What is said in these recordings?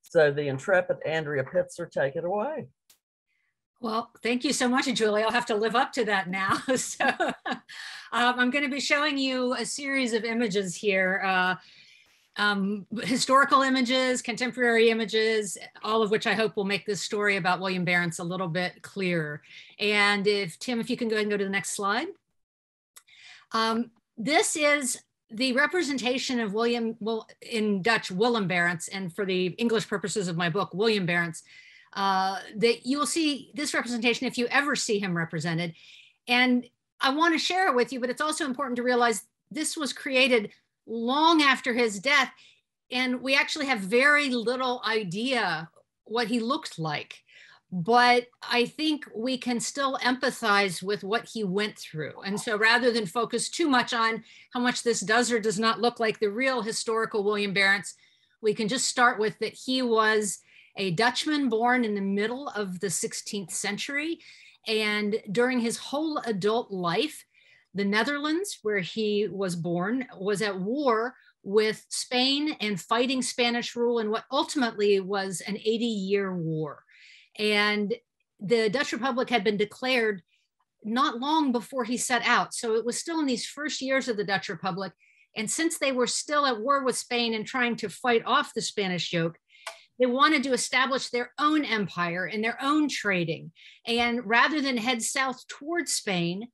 So the intrepid Andrea Pitzer, take it away. Well, thank you so much, Julie. I'll have to live up to that now. So I'm going to be showing you a series of images here, historical images, contemporary images, all of which I hope will make this story about William Barents a little bit clearer. And Tim, if you can go ahead and go to the next slide. This is the representation of William, well, in Dutch, Willem Barents, and for the English purposes of my book, William Barents, that you will see this representation if you ever see him represented. And I want to share it with you, but it's also important to realize this was created long after his death, and we actually have very little idea what he looked like. But I think we can still empathize with what he went through. And so rather than focus too much on how much this does or does not look like the real historical William Barents, we can just start with that he was a Dutchman born in the middle of the 16th century. And during his whole adult life, the Netherlands, where he was born, was at war with Spain and fighting Spanish rule in what ultimately was an 80-year war. And the Dutch Republic had been declared not long before he set out. So it was still in these first years of the Dutch Republic. And since they were still at war with Spain and trying to fight off the Spanish yoke, they wanted to establish their own empire and their own trading. And rather than head south towards Spain,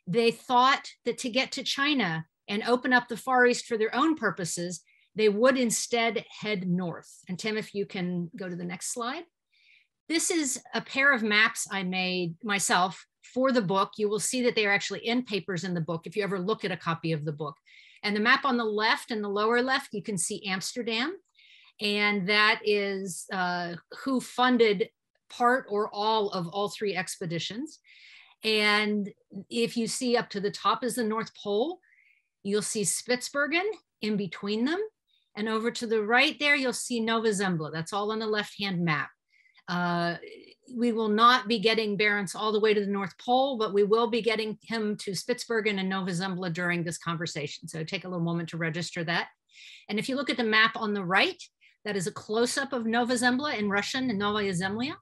they thought that to get to China and open up the Far East for their own purposes, they would instead head north. And Tim, if you can go to the next slide. This is a pair of maps I made myself for the book. You will see that they are actually in papers in the book if you ever look at a copy of the book. And the map on the left and the lower left, you can see Amsterdam. And that is who funded part or all of all three expeditions. And if you see up to the top is the North Pole, you'll see Spitsbergen in between them. And over to the right there, you'll see Nova Zembla. That's all on the left-hand map. We will not be getting Barents all the way to the North Pole, but we will be getting him to Spitsbergen and Nova Zembla during this conversation. So take a little moment to register that. And if you look at the map on the right, that is a close-up of Nova Zembla in Russian and Novaya Zemlya.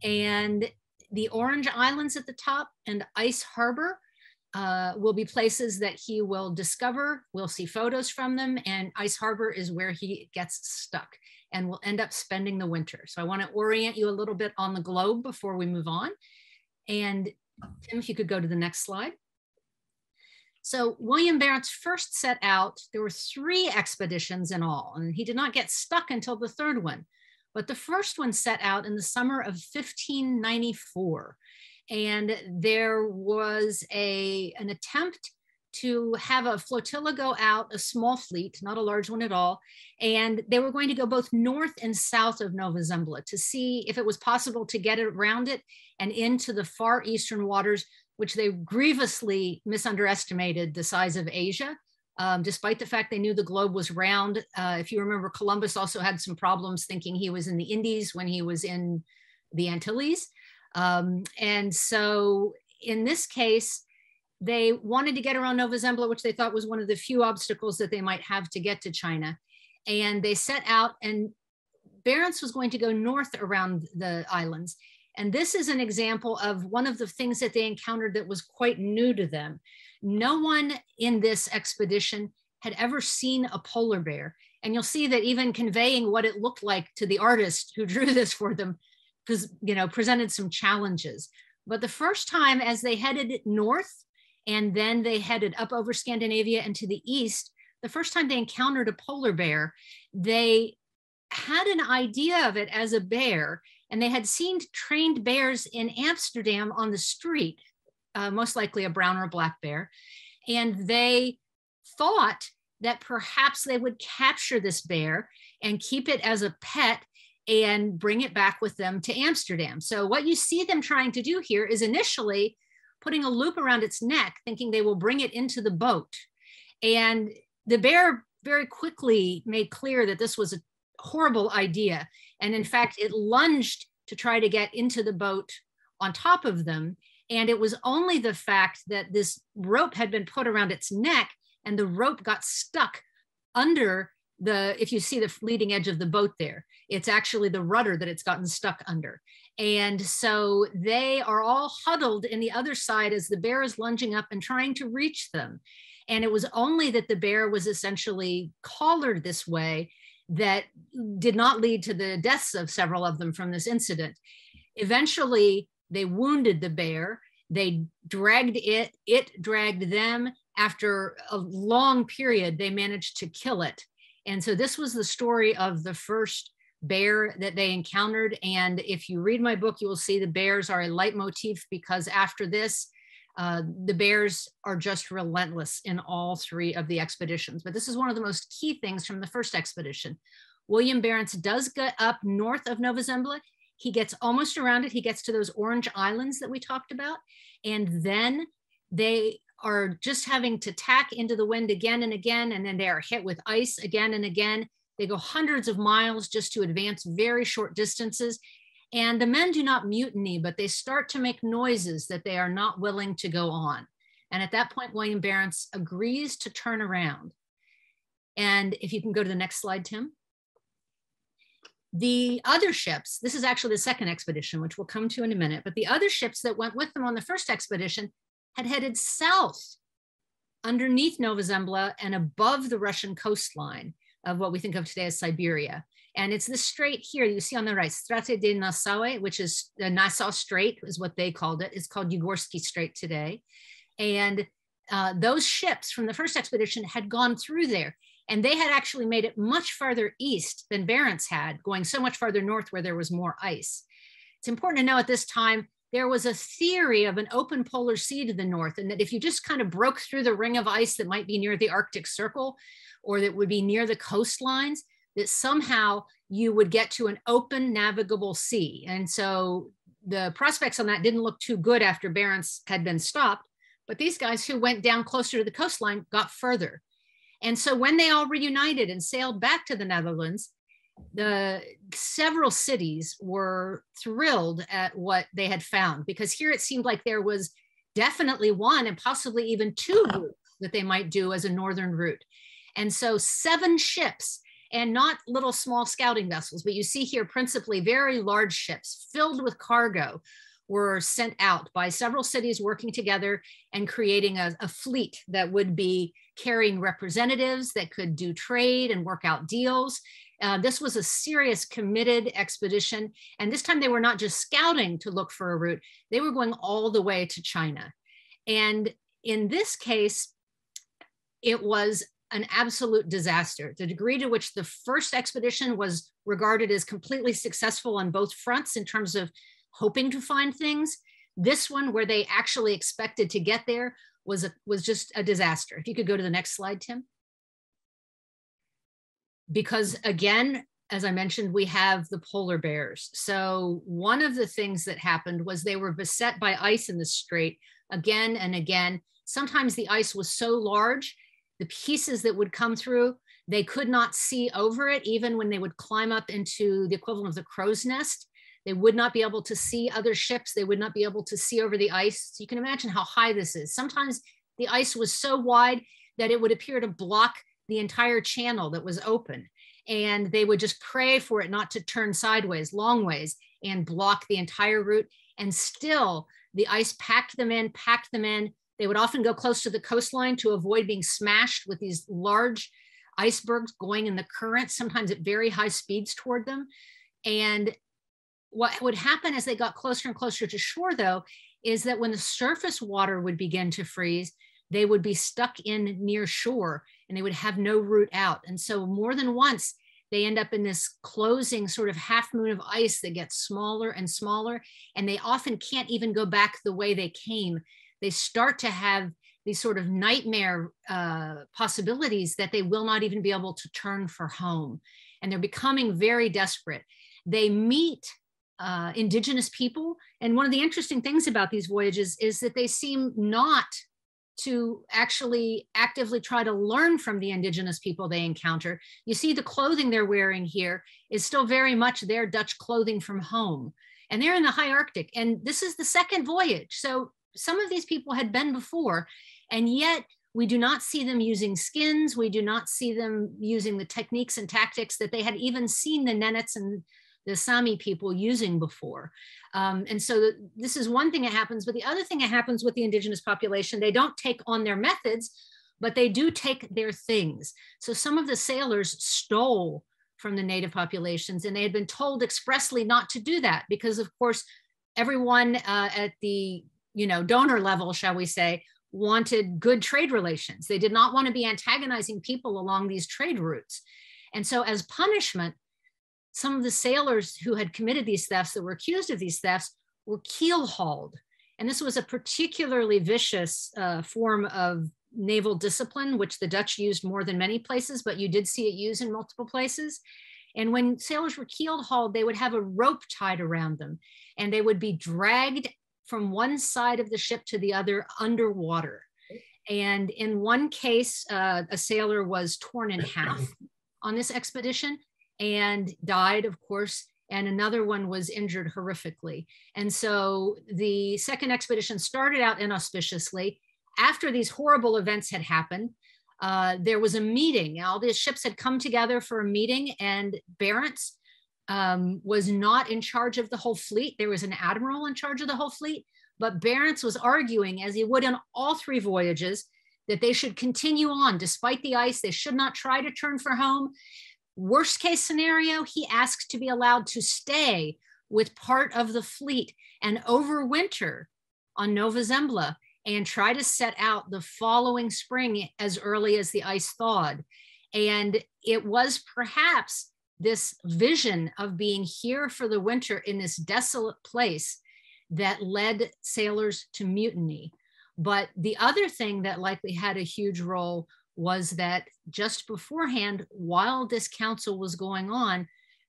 And the Orange Islands at the top and Ice Harbor will be places that he will discover. We'll see photos from them, and Ice Harbor is where he gets stuck and will end up spending the winter. So I want to orient you a little bit on the globe before we move on. And Tim, if you could go to the next slide. So William Barents first set out, there were 3 expeditions in all, and he did not get stuck until the 3rd one. But the first one set out in the summer of 1594. And there was an attempt to have a flotilla go out, a small fleet, not a large one at all. And they were going to go both north and south of Nova Zembla to see if it was possible to get around it and into the far eastern waters, which they grievously misunderestimated the size of Asia, despite the fact they knew the globe was round. If you remember, Columbus also had some problems thinking he was in the Indies when he was in the Antilles. And so in this case, they wanted to get around Nova Zembla, which they thought was one of the few obstacles that they might have to get to China. And they set out, and Barents was going to go north around the islands. And this is an example of one of the things that they encountered that was quite new to them. No one in this expedition had ever seen a polar bear. And you'll see that even conveying what it looked like to the artist who drew this for them, presented some challenges. But the first time as they headed north, and then they headed up over Scandinavia and to the east, the first time they encountered a polar bear, they had an idea of it as a bear, and they had seen trained bears in Amsterdam on the street, most likely a brown or a black bear. And they thought that perhaps they would capture this bear and keep it as a pet and bring it back with them to Amsterdam. So what you see them trying to do here is initially putting a loop around its neck, thinking they will bring it into the boat. And the bear very quickly made clear that this was a horrible idea. And in fact, it lunged to try to get into the boat on top of them. And it was only the fact that this rope had been put around its neck and the rope got stuck under if you see the leading edge of the boat there, it's actually the rudder that it's gotten stuck under. And so they are all huddled in the other side as the bear is lunging up and trying to reach them. And it was only that the bear was essentially collared this way that did not lead to the deaths of several of them from this incident. Eventually, they wounded the bear. They dragged it dragged them. After a long period, they managed to kill it. And so this was the story of the first bear that they encountered. And if you read my book, you will see the bears are a leitmotif, because after this, the bears are just relentless in all three of the expeditions. But this is one of the most key things from the first expedition. William Barents does get up north of Nova Zembla. He gets almost around it. He gets to those orange islands that we talked about. And then they are just having to tack into the wind again and again. And then they are hit with ice again and again. They go hundreds of miles just to advance very short distances. And the men do not mutiny, but they start to make noises that they are not willing to go on. And at that point, William Barents agrees to turn around. And if you can go to the next slide, Tim. The other ships, this is actually the second expedition, which we'll come to in a minute, but the other ships that went with them on the first expedition had headed south underneath Nova Zembla and above the Russian coastline of what we think of today as Siberia. And it's this strait here you see on the right, Strate de Nassau, which is the Nassau Strait is what they called it. It's called Yugorsky Strait today. And those ships from the first expedition had gone through there. And they had actually made it much farther east than Barents had, going so much farther north where there was more ice. It's important to know at this time, there was a theory of an open polar sea to the north, and that if you just kind of broke through the ring of ice that might be near the Arctic Circle, or that would be near the coastlines, that somehow you would get to an open navigable sea. And so the prospects on that didn't look too good after Barents had been stopped, but these guys who went down closer to the coastline got further. And so when they all reunited and sailed back to the Netherlands, the several cities were thrilled at what they had found, because here it seemed like there was definitely one and possibly even two routes that they might do as a northern route. And so 7 ships, and not little small scouting vessels, but you see here principally very large ships filled with cargo, were sent out by several cities working together and creating a fleet that would be carrying representatives that could do trade and work out deals. This was a serious, committed expedition. And this time they were not just scouting to look for a route, they were going all the way to China. And in this case, it was an absolute disaster. The degree to which the first expedition was regarded as completely successful on both fronts in terms of hoping to find things, this one, where they actually expected to get there, was just a disaster. If you could go to the next slide, Tim. Because again, as I mentioned, we have the polar bears. So one of the things that happened was they were beset by ice in the strait again and again. Sometimes the ice was so large, the pieces that would come through, they could not see over it. Even when they would climb up into the equivalent of the crow's nest, they would not be able to see other ships. They would not be able to see over the ice. So you can imagine how high this is. Sometimes the ice was so wide that it would appear to block the entire channel that was open. And they would just pray for it not to turn sideways, long ways, and block the entire route. And still the ice packed them in. They would often go close to the coastline to avoid being smashed with these large icebergs going in the current, sometimes at very high speeds toward them. And what would happen as they got closer and closer to shore, though, is that when the surface water would begin to freeze, they would be stuck in near shore and they would have no route out. And so more than once, they end up in this closing sort of half moon of ice that gets smaller and smaller, and they often can't even go back the way they came. They start to have these sort of nightmare possibilities that they will not even be able to turn for home. And they're becoming very desperate. They meet indigenous people. And one of the interesting things about these voyages is that they seem not to actually actively try to learn from the indigenous people they encounter. You see the clothing they're wearing here is still very much their Dutch clothing from home. And they're in the high Arctic. And this is the second voyage. So some of these people had been before. And yet we do not see them using skins. We do not see them using the techniques and tactics that they had even seen the Nenets and the Sami people using before. And so this is one thing that happens, but the other thing that happens with the indigenous population, they don't take on their methods, but they do take their things. So some of the sailors stole from the native populations, and they had been told expressly not to do that because, of course, everyone at the donor level, shall we say, wanted good trade relations. They did not want to be antagonizing people along these trade routes. And so as punishment, some of the sailors who had committed these thefts, that were accused of these thefts, were keel hauled. And this was a particularly vicious form of naval discipline, which the Dutch used more than many places, but you did see it used in multiple places. And when sailors were keel hauled, they would have a rope tied around them, and they would be dragged from one side of the ship to the other underwater. And in one case, a sailor was torn in half on this expedition and died, of course, and another one was injured horrifically. And so the second expedition started out inauspiciously. After these horrible events had happened, there was a meeting. All the ships had come together for a meeting, and Barents was not in charge of the whole fleet. There was an admiral in charge of the whole fleet, but Barents was arguing, as he would on all three voyages, that they should continue on despite the ice. They should not try to turn for home. Worst case scenario, he asked to be allowed to stay with part of the fleet and overwinter on Nova Zembla and try to set out the following spring as early as the ice thawed. And it was perhaps this vision of being here for the winter in this desolate place that led sailors to mutiny. But the other thing that likely had a huge role was that just beforehand, while this council was going on,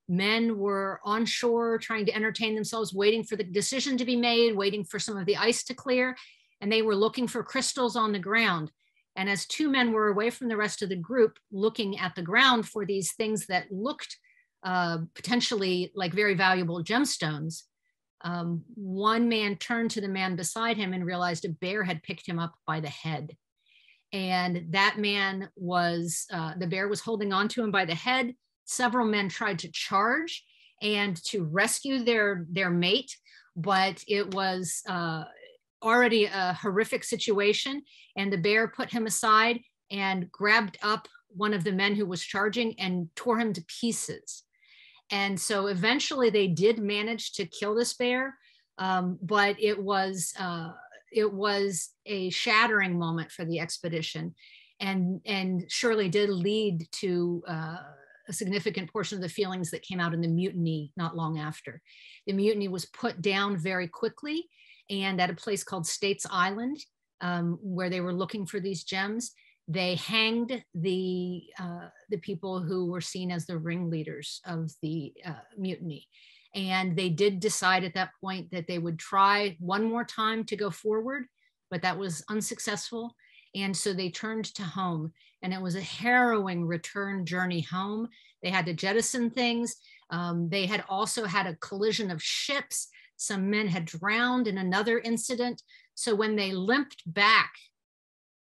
men were on shore trying to entertain themselves, waiting for the decision to be made, waiting for some of the ice to clear, and they were looking for crystals on the ground. And as two men were away from the rest of the group, looking at the ground for these things that looked potentially like very valuable gemstones, one man turned to the man beside him and realized a bear had picked him up by the head. And that man was, the bear was holding on to him by the head. Several men tried to charge and to rescue their mate, but it was already a horrific situation. And the bear put him aside and grabbed up one of the men who was charging and tore him to pieces. And so eventually they did manage to kill this bear, but it was a shattering moment for the expedition, and surely did lead to a significant portion of the feelings that came out in the mutiny not long after. The mutiny was put down very quickly, and at a place called States Island, where they were looking for these gems, they hanged the people who were seen as the ringleaders of the mutiny. And they did decide at that point that they would try one more time to go forward, but that was unsuccessful. And so they turned to home, and it was a harrowing return journey home. They had to jettison things. They had also had a collision of ships. Some men had drowned in another incident. So when they limped back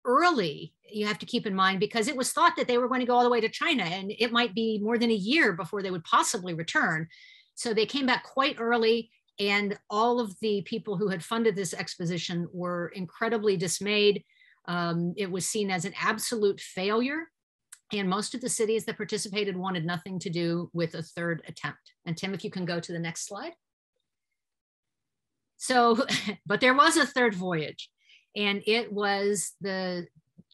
early, you have to keep in mind, because it was thought that they were going to go all the way to China, and it might be more than a year before they would possibly return. So they came back quite early, and all of the people who had funded this exposition were incredibly dismayed. It was seen as an absolute failure, and most of the cities that participated wanted nothing to do with a third attempt. And Tim, if you can go to the next slide. So, but there was a third voyage, and it was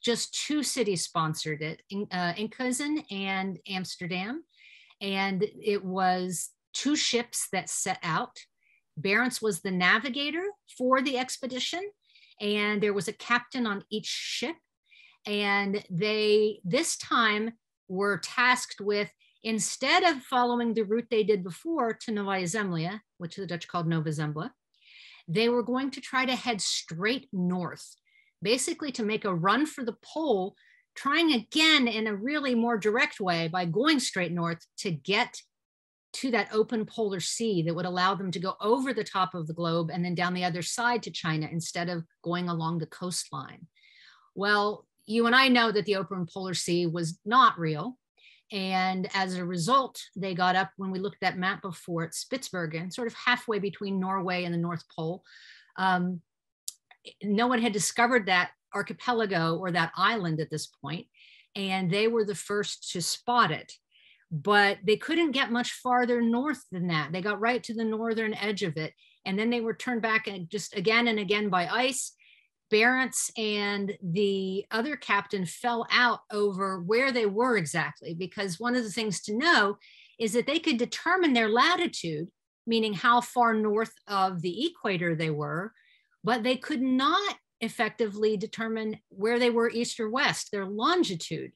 just two cities sponsored it, Enkhuizen and Amsterdam. And it was two ships that set out. Barents was the navigator for the expedition, and there was a captain on each ship. And they, this time, were tasked with, instead of following the route they did before to Nova Zembla, which the Dutch called Nova Zembla, they were going to try to head straight north, basically to make a run for the pole, trying again in a really more direct way by going straight north to get to that open polar sea that would allow them to go over the top of the globe and then down the other side to China instead of going along the coastline. Well, you and I know that the open polar sea was not real. And as a result, they got up, when we looked at that map before, at Spitsbergen, sort of halfway between Norway and the North Pole. No one had discovered that archipelago or that island at this point, and they were the first to spot it. But they couldn't get much farther north than that. They got right to the northern edge of it, and then they were turned back and just again and again by ice. Barents and the other captain fell out over where they were exactly, because one of the things to know is that they could determine their latitude, meaning how far north of the equator they were, but they could not effectively determine where they were east or west, their longitude.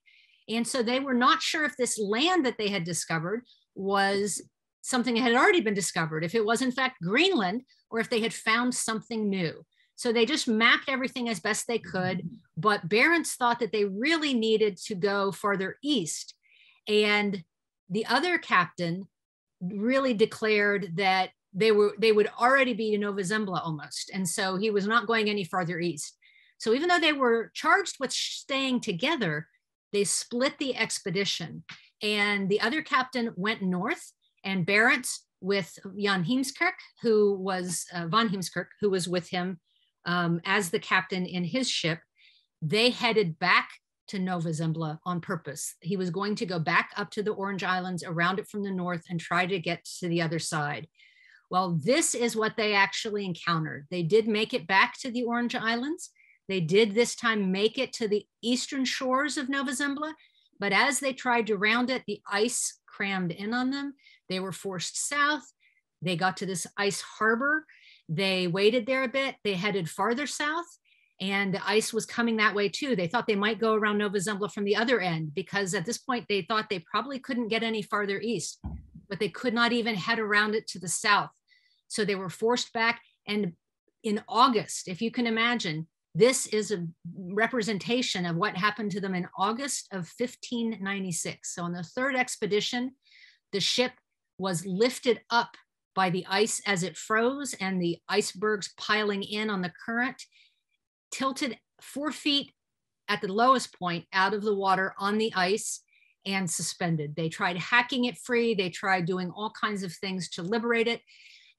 And so they were not sure if this land that they had discovered was something that had already been discovered, if it was in fact Greenland, or if they had found something new. So they just mapped everything as best they could, but Barents thought that they really needed to go farther east. And the other captain really declared that they would already be in Nova Zembla almost. And so he was not going any farther east. So even though they were charged with staying together, they split the expedition. And the other captain went north, and Barents with Jan Heemskerk, who was von Heemskerk, who was with him as the captain in his ship, they headed back to Nova Zembla on purpose. He was going to go back up to the Orange Islands, around it from the north, and try to get to the other side. Well, this is what they actually encountered. They did make it back to the Orange Islands. They did this time make it to the eastern shores of Nova Zembla, but as they tried to round it, the ice crammed in on them. They were forced south. They got to this ice harbor. They waited there a bit. They headed farther south, and the ice was coming that way too. They thought they might go around Nova Zembla from the other end, because at this point they thought they probably couldn't get any farther east, but they could not even head around it to the south. So they were forced back. And in August, if you can imagine, this is a representation of what happened to them in August of 1596. So on the third expedition, the ship was lifted up by the ice as it froze, and the icebergs piling in on the current, tilted 4 feet at the lowest point out of the water on the ice, and suspended. They tried hacking it free. They tried doing all kinds of things to liberate it.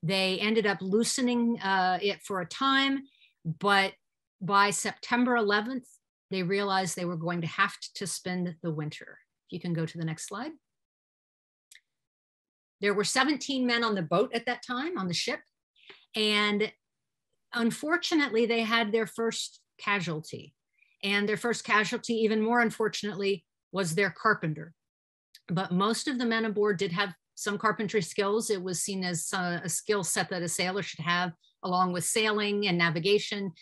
They ended up loosening it for a time, but by September 11th, they realized they were going to have to spend the winter. If you can go to the next slide. There were 17 men on the boat at that time, on the ship. And unfortunately, they had their first casualty. And their first casualty, even more unfortunately, was their carpenter. But most of the men aboard did have some carpentry skills. It was seen as a skill set that a sailor should have, along with sailing and navigation,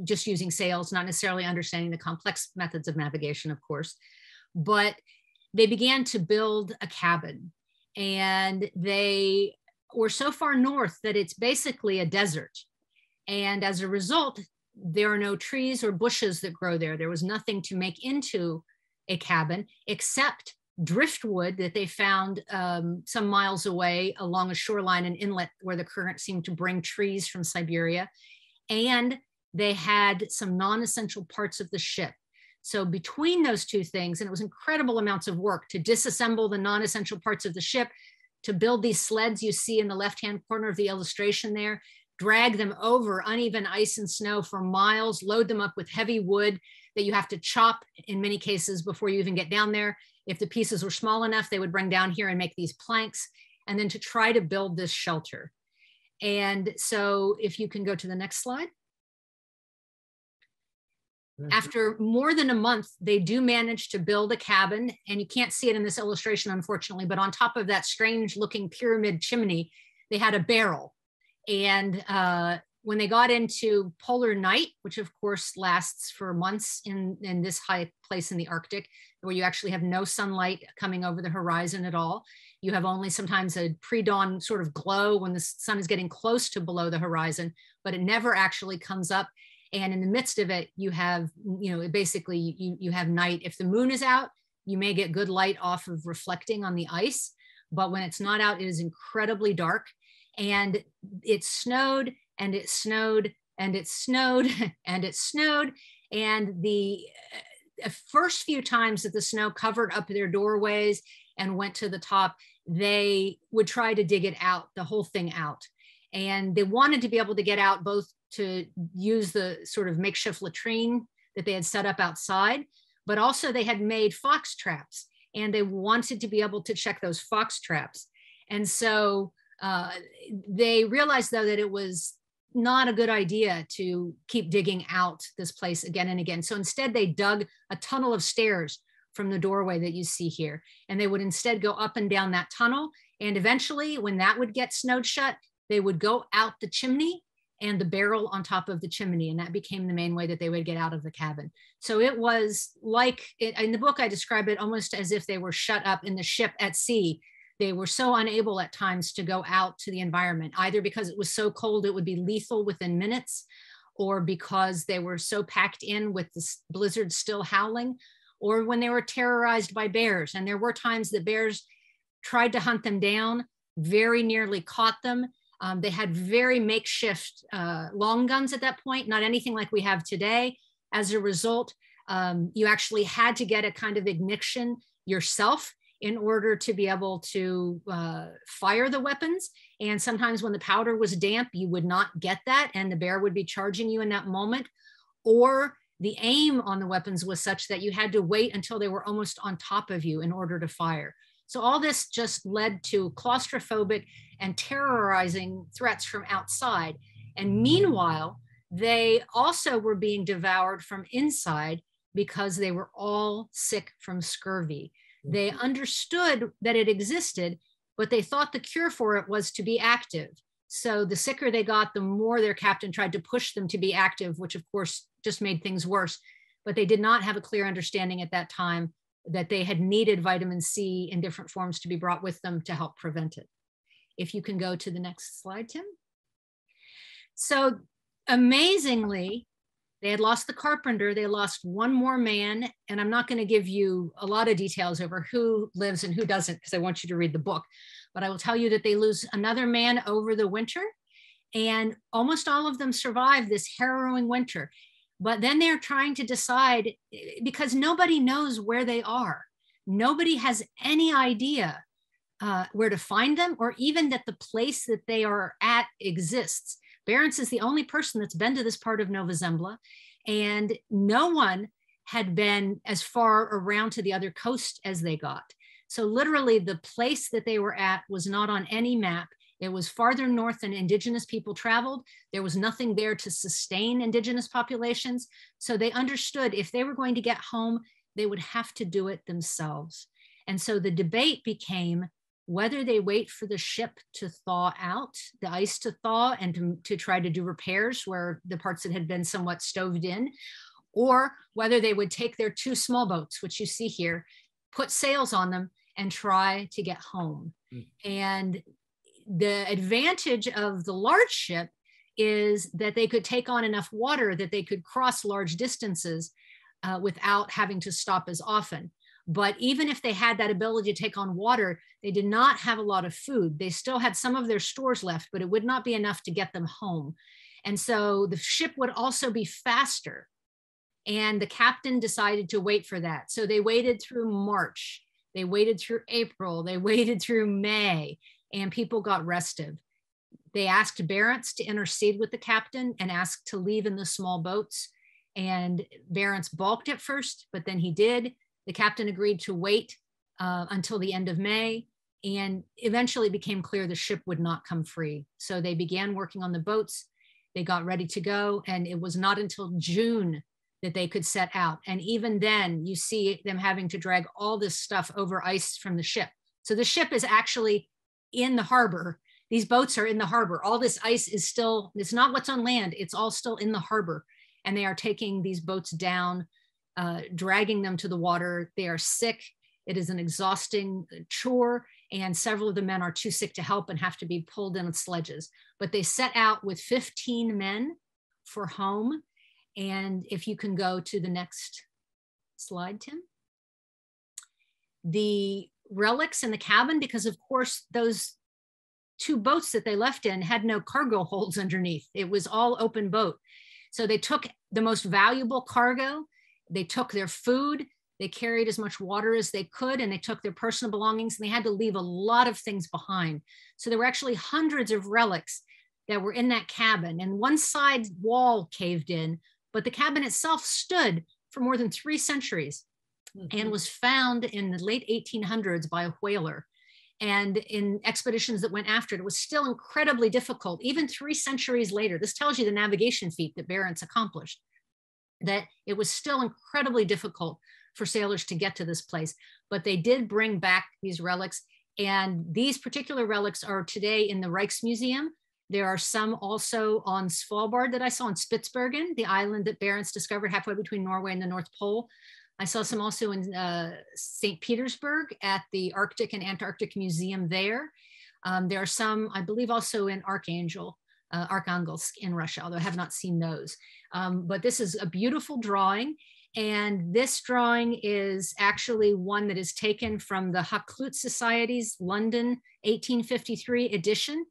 just using sails, not necessarily understanding the complex methods of navigation, of course. But they began to build a cabin. And they were so far north that it's basically a desert. And as a result, there are no trees or bushes that grow there. There was nothing to make into a cabin except driftwood that they found some miles away along a shoreline and inlet where the current seemed to bring trees from Siberia. And they had some non-essential parts of the ship. So between those two things, and it was incredible amounts of work to disassemble the non-essential parts of the ship, to build these sleds you see in the left-hand corner of the illustration there, drag them over uneven ice and snow for miles, load them up with heavy wood that you have to chop in many cases before you even get down there. If the pieces were small enough, they would bring down here and make these planks, and then to try to build this shelter. And so if you can go to the next slide. After more than a month, they do manage to build a cabin, and you can't see it in this illustration, unfortunately, but on top of that strange looking pyramid chimney, they had a barrel. And when they got into polar night, which of course lasts for months in this high place in the Arctic, where you actually have no sunlight coming over the horizon at all. You have only sometimes a pre-dawn sort of glow when the sun is getting close to below the horizon, but it never actually comes up. And in the midst of it, you have, basically you have night. If the moon is out, you may get good light off of reflecting on the ice. But when it's not out, it is incredibly dark. And it snowed, and it snowed, and it snowed, and it snowed. And the first few times that the snow covered up their doorways and went to the top, they would try to dig it out, the whole thing out. And they wanted to be able to get out both to use the sort of makeshift latrine that they had set up outside, but also they had made fox traps, and they wanted to be able to check those fox traps. And so they realized, though, that it was not a good idea to keep digging out this place again and again. So instead, they dug a tunnel of stairs from the doorway that you see here. And they would instead go up and down that tunnel. And eventually, when that would get snowed shut, they would go out the chimney and the barrel on top of the chimney. And that became the main way that they would get out of the cabin. So it was like, in the book, I describe it almost as if they were shut up in the ship at sea. They were so unable at times to go out to the environment, either because it was so cold it would be lethal within minutes, or because they were so packed in with the blizzard still howling, or when they were terrorized by bears. And there were times that bears tried to hunt them down, very nearly caught them. They had very makeshift long guns at that point, not anything like we have today. As a result, you actually had to get a kind of ignition yourself in order to be able to fire the weapons. And sometimes when the powder was damp, you would not get that, and the bear would be charging you in that moment. Or the aim on the weapons was such that you had to wait until they were almost on top of you in order to fire. So all this just led to claustrophobic and terrorizing threats from outside. And meanwhile, they also were being devoured from inside because they were all sick from scurvy. They understood that it existed, but they thought the cure for it was to be active. So the sicker they got, the more their captain tried to push them to be active, which of course just made things worse. But they did not have a clear understanding at that time that they had needed vitamin C in different forms to be brought with them to help prevent it. If you can go to the next slide, Tim. So amazingly, they had lost the carpenter, they lost one more man, and I'm not going to give you a lot of details over who lives and who doesn't, because I want you to read the book. But I will tell you that they lose another man over the winter, and almost all of them survive this harrowing winter. But then they're trying to decide, because nobody knows where they are. Nobody has any idea where to find them, or even that the place that they are at exists. Barents is the only person that's been to this part of Nova Zembla, and no one had been as far around to the other coast as they got. So literally the place that they were at was not on any map. It was farther north than indigenous people traveled. There was nothing there to sustain indigenous populations. So they understood if they were going to get home, they would have to do it themselves. And so the debate became whether they wait for the ship to thaw out, the ice to thaw, and to try to do repairs where the parts that had been somewhat stoved in, or whether they would take their two small boats, which you see here, put sails on them and try to get home. And the advantage of the large ship is that they could take on enough water that they could cross large distances without having to stop as often. But even if they had that ability to take on water, they did not have a lot of food. They still had some of their stores left, but it would not be enough to get them home. And so the ship would also be faster. And the captain decided to wait for that. So they waited through March, they waited through April, they waited through May, and people got restive. They asked Barents to intercede with the captain and asked to leave in the small boats. And Barents balked at first, but then he did. The captain agreed to wait until the end of May, and eventually it became clear the ship would not come free. So they began working on the boats. They got ready to go, and it was not until June that they could set out. And even then, you see them having to drag all this stuff over ice from the ship. So the ship is actually in the harbor. These boats are in the harbor. All this ice is still, it's not what's on land, it's all still in the harbor. And they are taking these boats down, dragging them to the water. They are sick. It is an exhausting chore, and several of the men are too sick to help and have to be pulled in with sledges. But they set out with 15 men for home. And if you can go to the next slide, Tim. The relics in the cabin, because of course those two boats that they left in had no cargo holds underneath. It was all open boat. So they took the most valuable cargo, they took their food, they carried as much water as they could, and they took their personal belongings, and they had to leave a lot of things behind. So there were actually hundreds of relics that were in that cabin, and one side wall caved in, but the cabin itself stood for more than 3 centuries and was found in the late 1800s by a whaler. And in expeditions that went after it, it was still incredibly difficult, even 3 centuries later. This tells you the navigation feat that Barents accomplished, that it was still incredibly difficult for sailors to get to this place. But they did bring back these relics, and these particular relics are today in the Rijksmuseum. There are some also on Svalbard that I saw, on Spitsbergen, the island that Barents discovered halfway between Norway and the North Pole. I saw some also in St. Petersburg at the Arctic and Antarctic Museum there. There are some, I believe, also in Arkhangelsk in Russia, although I have not seen those. But this is a beautiful drawing. And this drawing is actually one that is taken from the Hakluyt Society's London 1853 edition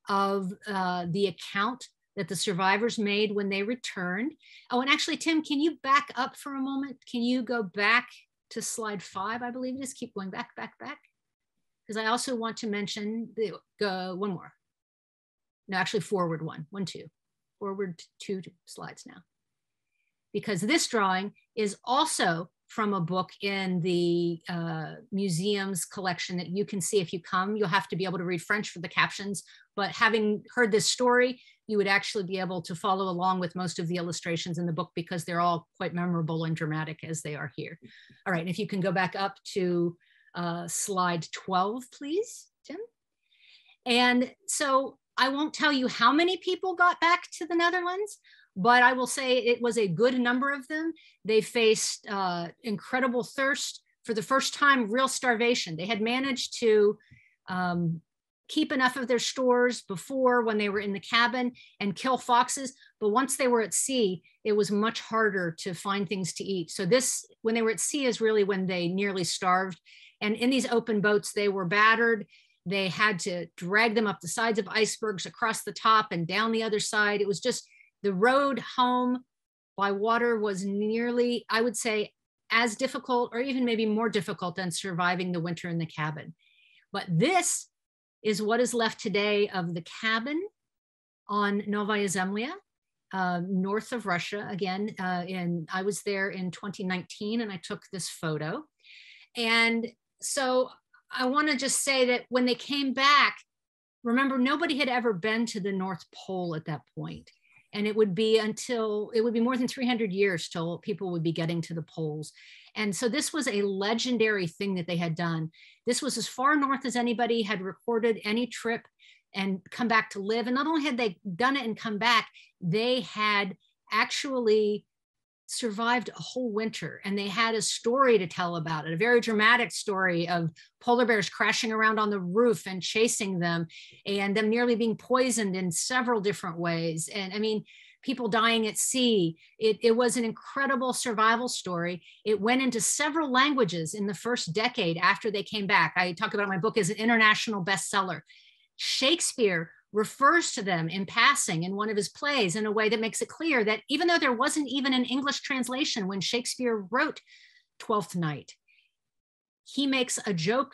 of the account that the survivors made when they returned. Oh, and actually, Tim, can you back up for a moment? Can you go back to slide 5, I believe it is? Keep going back. Because I also want to mention one more. No, actually forward 1, 2. Forward 2 slides now. Because this drawing is also from a book in the museum's collection that you can see if you come. You'll have to be able to read French for the captions, but having heard this story, you would actually be able to follow along with most of the illustrations in the book because they're all quite memorable and dramatic as they are here. All right, and if you can go back up to slide 12, please, Tim. And so I won't tell you how many people got back to the Netherlands, but I will say it was a good number of them. They faced incredible thirst, for the first time, real starvation. They had managed to keep enough of their stores before when they were in the cabin and kill foxes. But once they were at sea, it was much harder to find things to eat. So this, when they were at sea, is really when they nearly starved. And in these open boats, they were battered. They had to drag them up the sides of icebergs, across the top and down the other side. It was just, the road home by water was nearly, I would say, as difficult or even maybe more difficult than surviving the winter in the cabin. But this is what is left today of the cabin on Novaya Zemlya, north of Russia. Again, I was there in 2019 and I took this photo. And so I want to just say that when they came back, remember, nobody had ever been to the North Pole at that point. And it would be more than 300 years till people would be getting to the poles. And so this was a legendary thing that they had done. This was as far north as anybody had recorded any trip and come back to live. And not only had they done it and come back, they had actually survived a whole winter, and they had a story to tell about it, a very dramatic story of polar bears crashing around on the roof and chasing them, and them nearly being poisoned in several different ways. And I mean, people dying at sea. It was an incredible survival story. It went into several languages in the first decade after they came back. I talk about my book as an international bestseller. Shakespeare refers to them in passing in one of his plays in a way that makes it clear that even though there wasn't even an English translation when Shakespeare wrote Twelfth Night, he makes a joke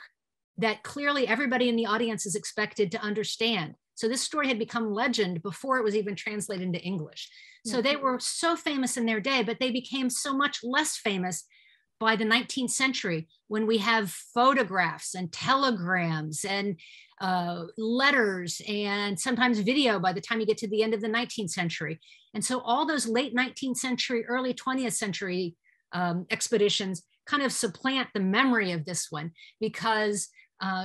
that clearly everybody in the audience is expected to understand. So this story had become legend before it was even translated into English. So they were so famous in their day, but they became so much less famous by the 19th century when we have photographs and telegrams and letters and sometimes video by the time you get to the end of the 19th century. And so all those late 19th century, early 20th century expeditions kind of supplant the memory of this one because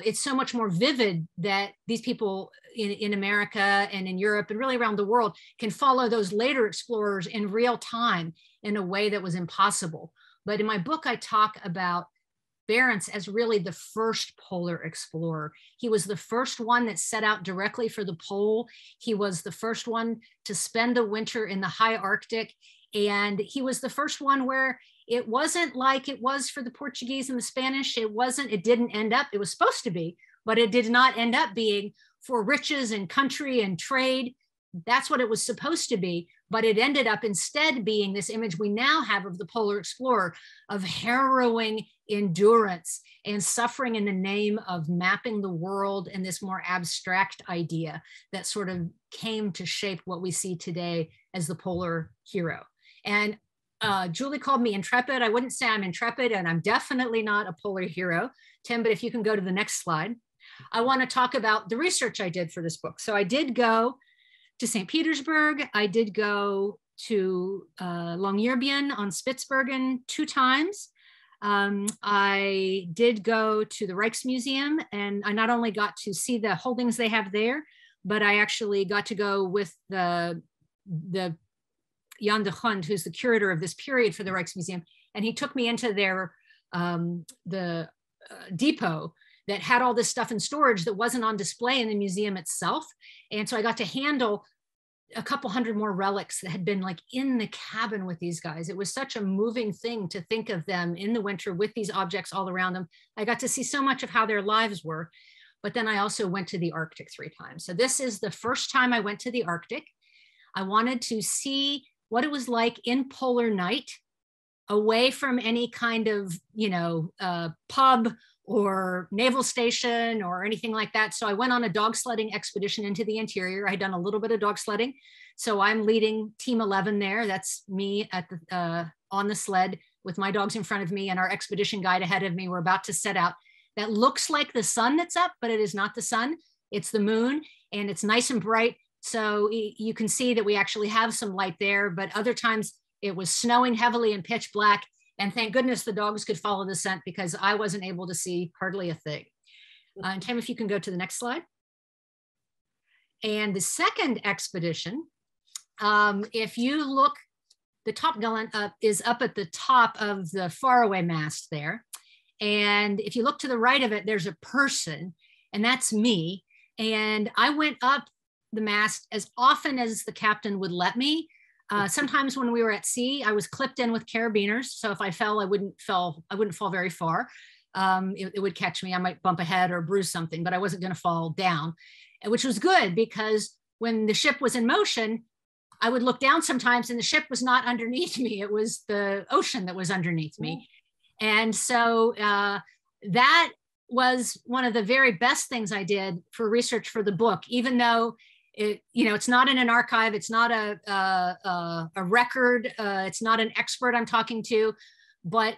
it's so much more vivid that these people in America and in Europe and really around the world can follow those later explorers in real time in a way that was impossible. But in my book, I talk about Barents as really the first polar explorer. He was the first one that set out directly for the pole. He was the first one to spend the winter in the high Arctic. And he was the first one where it wasn't like it was for the Portuguese and the Spanish. It didn't end up, it was supposed to be, but it did not end up being for riches and country and trade. That's what it was supposed to be. but it ended up instead being this image we now have of the polar explorer, of harrowing endurance and suffering in the name of mapping the world, and this more abstract idea that sort of came to shape what we see today as the polar hero. And Julie called me intrepid. I wouldn't say I'm intrepid, and I'm definitely not a polar hero, Tim, but if you can go to the next slide. I want to talk about the research I did for this book. So I did go to St. Petersburg. I did go to Longyearbyen on Spitsbergen 2 times. I did go to the Rijksmuseum, and I not only got to see the holdings they have there, but I actually got to go with the Jan de Hund, who's the curator of this period for the Rijksmuseum, and he took me into their depot that had all this stuff in storage that wasn't on display in the museum itself. And so I got to handle a couple hundred more relics that had been like in the cabin with these guys. It was such a moving thing to think of them in the winter with these objects all around them. I got to see so much of how their lives were. But then I also went to the Arctic 3 times. So this is the first time I went to the Arctic. I wanted to see what it was like in polar night, away from any kind of, pub or naval station or anything like that. So I went on a dog sledding expedition into the interior. I had done a little bit of dog sledding. So I'm leading Team 11 there. That's me at on the sled with my dogs in front of me and our expedition guide ahead of me. We're about to set out. That looks like the sun that's up, but it is not the sun. It's the moon, and it's nice and bright. So you can see that we actually have some light there, but other times it was snowing heavily and pitch black. And thank goodness the dogs could follow the scent, because I wasn't able to see hardly a thing. And Tim, if you can go to the next slide. And the second expedition, if you look, the top gun is up at the top of the faraway mast there. And if you look to the right of it, there's a person, and that's me. And I went up the mast as often as the captain would let me. Sometimes when we were at sea, I was clipped in with carabiners. So if I fell, I wouldn't fall very far. It would catch me. I might bump a head or bruise something, but I wasn't going to fall down, which was good, because when the ship was in motion, I would look down sometimes and the ship was not underneath me. It was the ocean that was underneath me. And so that was one of the very best things I did for research for the book, even though it's not in an archive, it's not a record, it's not an expert I'm talking to, but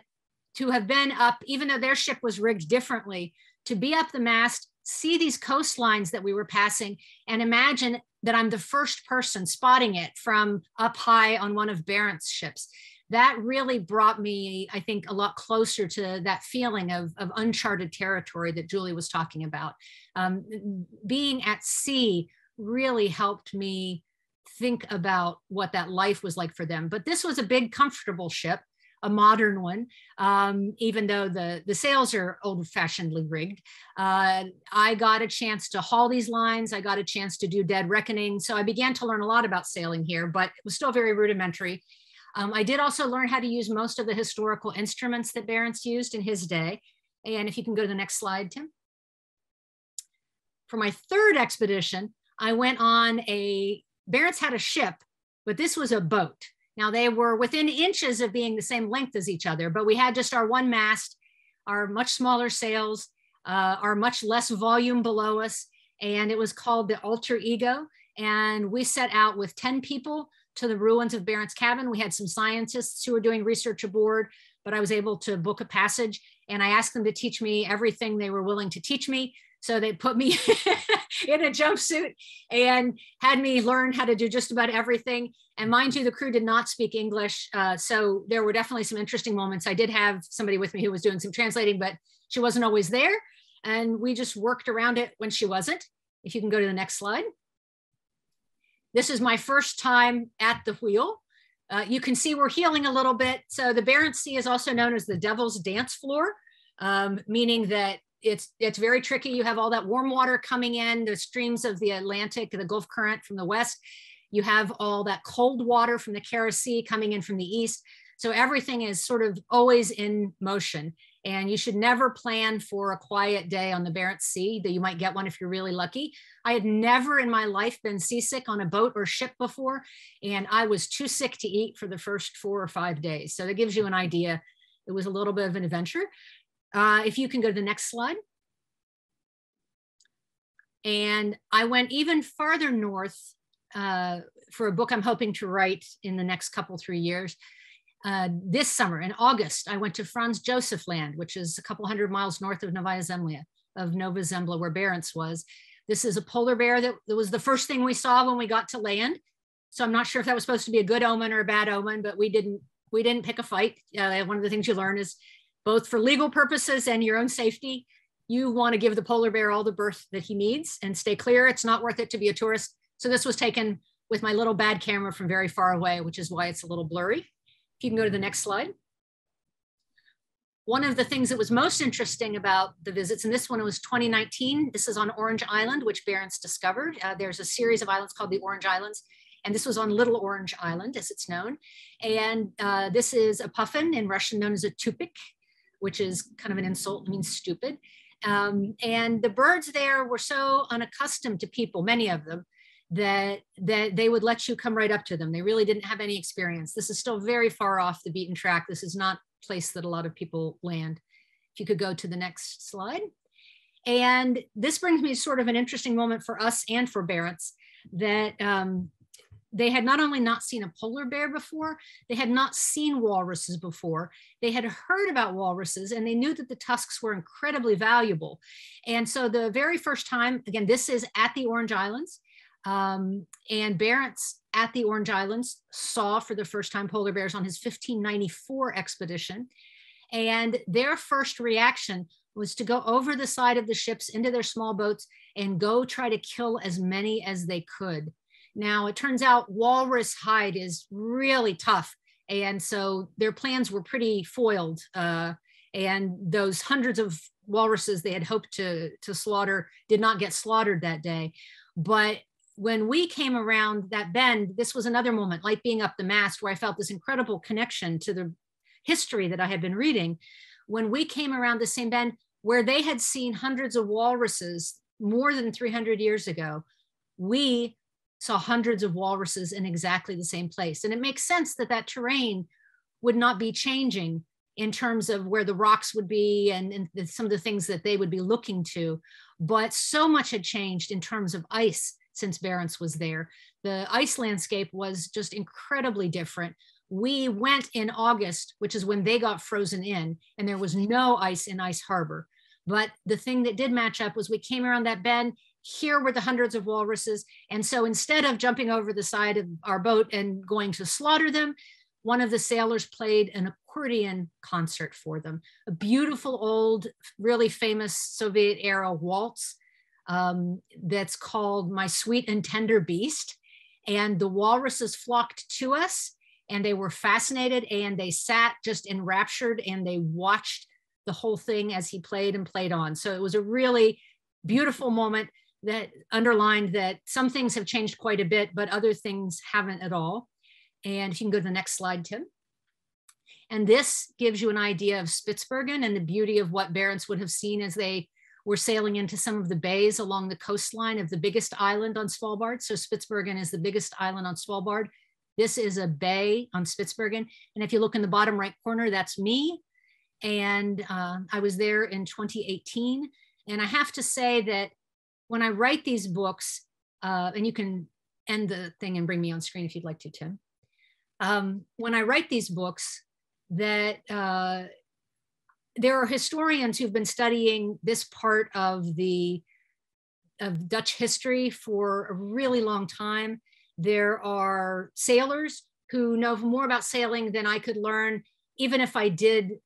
to have been up, even though their ship was rigged differently, to be up the mast, see these coastlines that we were passing, and imagine that I'm the first person spotting it from up high on one of Barents' ships. That really brought me, I think, a lot closer to that feeling of uncharted territory that Julie was talking about. Being at sea really helped me think about what that life was like for them. But this was a big, comfortable ship, a modern one, even though the sails are old-fashionedly rigged. I got a chance to haul these lines. I got a chance to do dead reckoning. So I began to learn a lot about sailing here, but it was still very rudimentary. I did also learn how to use most of the historical instruments that Barents used in his day. And if you can go to the next slide, Tim. For my third expedition, I went on Barents had a ship, but this was a boat. Now they were within inches of being the same length as each other, but we had just our one mast, our much smaller sails, our much less volume below us. And it was called the Alter Ego. And we set out with 10 people to the ruins of Barents' cabin. We had some scientists who were doing research aboard, but I was able to book a passage, and I asked them to teach me everything they were willing to teach me. So they put me in a jumpsuit and had me learn how to do just about everything. And mind you, the crew did not speak English. So there were definitely some interesting moments. I did have somebody with me who was doing some translating, but she wasn't always there. And we just worked around it when she wasn't. If you can go to the next slide. This is my first time at the wheel. You can see we're healing a little bit. So the Barents Sea is also known as the Devil's Dance Floor, meaning that it's very tricky. You have all that warm water coming in, the streams of the Atlantic, the Gulf Current from the west. You have all that cold water from the Kara Sea coming in from the east. So everything is sort of always in motion. And you should never plan for a quiet day on the Barents Sea, that you might get one if you're really lucky. I had never in my life been seasick on a boat or ship before, and I was too sick to eat for the first 4 or 5 days. So that gives you an idea. It was a little bit of an adventure. If you can go to the next slide. And I went even farther north for a book I'm hoping to write in the next 3 years. This summer in August, I went to Franz Josef Land, which is a couple hundred miles north of Nova Zembla, where Barents was. This is a polar bear that was the first thing we saw when we got to land. So I'm not sure if that was supposed to be a good omen or a bad omen, but we didn't pick a fight. One of the things you learn is both for legal purposes and your own safety, you want to give the polar bear all the berth that he needs and stay clear. It's not worth it to be a tourist. So this was taken with my little bad camera from very far away, which is why it's a little blurry. If you can go to the next slide. One of the things that was most interesting about the visits, and this one was 2019, this is on Orange Island, which Barents discovered. There's a series of islands called the Orange Islands, and this was on Little Orange Island, as it's known. And this is a puffin, in Russian known as a tupik, which is kind of an insult, it means stupid. And the birds there were so unaccustomed to people, many of them, that they would let you come right up to them. They really didn't have any experience. This is still very far off the beaten track. This is not a place that a lot of people land. If you could go to the next slide. And this brings me to sort of an interesting moment for us and for Barents, that they had not only not seen a polar bear before, they had not seen walruses before. They had heard about walruses, and they knew that the tusks were incredibly valuable. And so the very first time, again, this is at the Orange Islands, and Barents at the Orange Islands saw for the first time polar bears on his 1594 expedition. And their first reaction was to go over the side of the ships into their small boats and go try to kill as many as they could. Now, it turns out walrus hide is really tough. And so their plans were pretty foiled. And those hundreds of walruses they had hoped to slaughter did not get slaughtered that day. But when we came around that bend, this was another moment, like being up the mast, where I felt this incredible connection to the history that I had been reading. When we came around the same bend, where they had seen hundreds of walruses more than 300 years ago, we saw hundreds of walruses in exactly the same place. And it makes sense that that terrain would not be changing in terms of where the rocks would be and some of the things that they would be looking to. But so much had changed in terms of ice since Barents was there. The ice landscape was just incredibly different. We went in August, which is when they got frozen in, and there was no ice in Ice Harbor. But the thing that did match up was we came around that bend. Here were the hundreds of walruses. And so instead of jumping over the side of our boat and going to slaughter them, one of the sailors played an accordion concert for them, a beautiful old, really famous Soviet era waltz that's called My Sweet and Tender Beast. And the walruses flocked to us, and they were fascinated, and they sat just enraptured, and they watched the whole thing as he played and played on. So it was a really beautiful moment that underlined that some things have changed quite a bit, but other things haven't at all. And if you can go to the next slide, Tim. And this gives you an idea of Spitsbergen and the beauty of what Barents would have seen as they were sailing into some of the bays along the coastline of the biggest island on Svalbard. So Spitsbergen is the biggest island on Svalbard. This is a bay on Spitsbergen. And if you look in the bottom right corner, that's me. And I was there in 2018. And I have to say that when I write these books, and you can end the thing and bring me on screen if you'd like to, Tim. When I write these books, that there are historians who've been studying this part of Dutch history for a really long time. There are sailors who know more about sailing than I could learn, even if I did,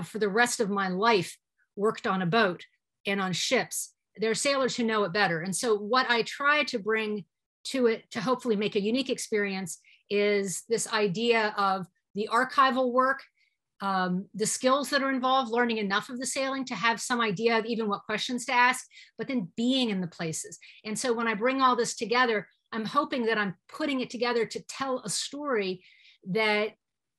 for the rest of my life, worked on a boat and on ships. There are sailors who know it better. And so what I try to bring to it to hopefully make a unique experience is this idea of the archival work, the skills that are involved, learning enough of the sailing to have some idea of even what questions to ask, but then being in the places. And so when I bring all this together, I'm hoping that I'm putting it together to tell a story that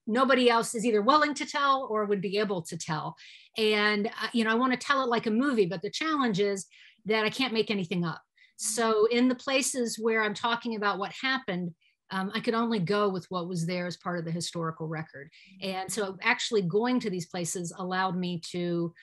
nobody else is either willing to tell or would be able to tell. And, I want to tell it like a movie, but the challenge is that I can't make anything up. So in the places where I'm talking about what happened, I could only go with what was there as part of the historical record. And so actually going to these places allowed me to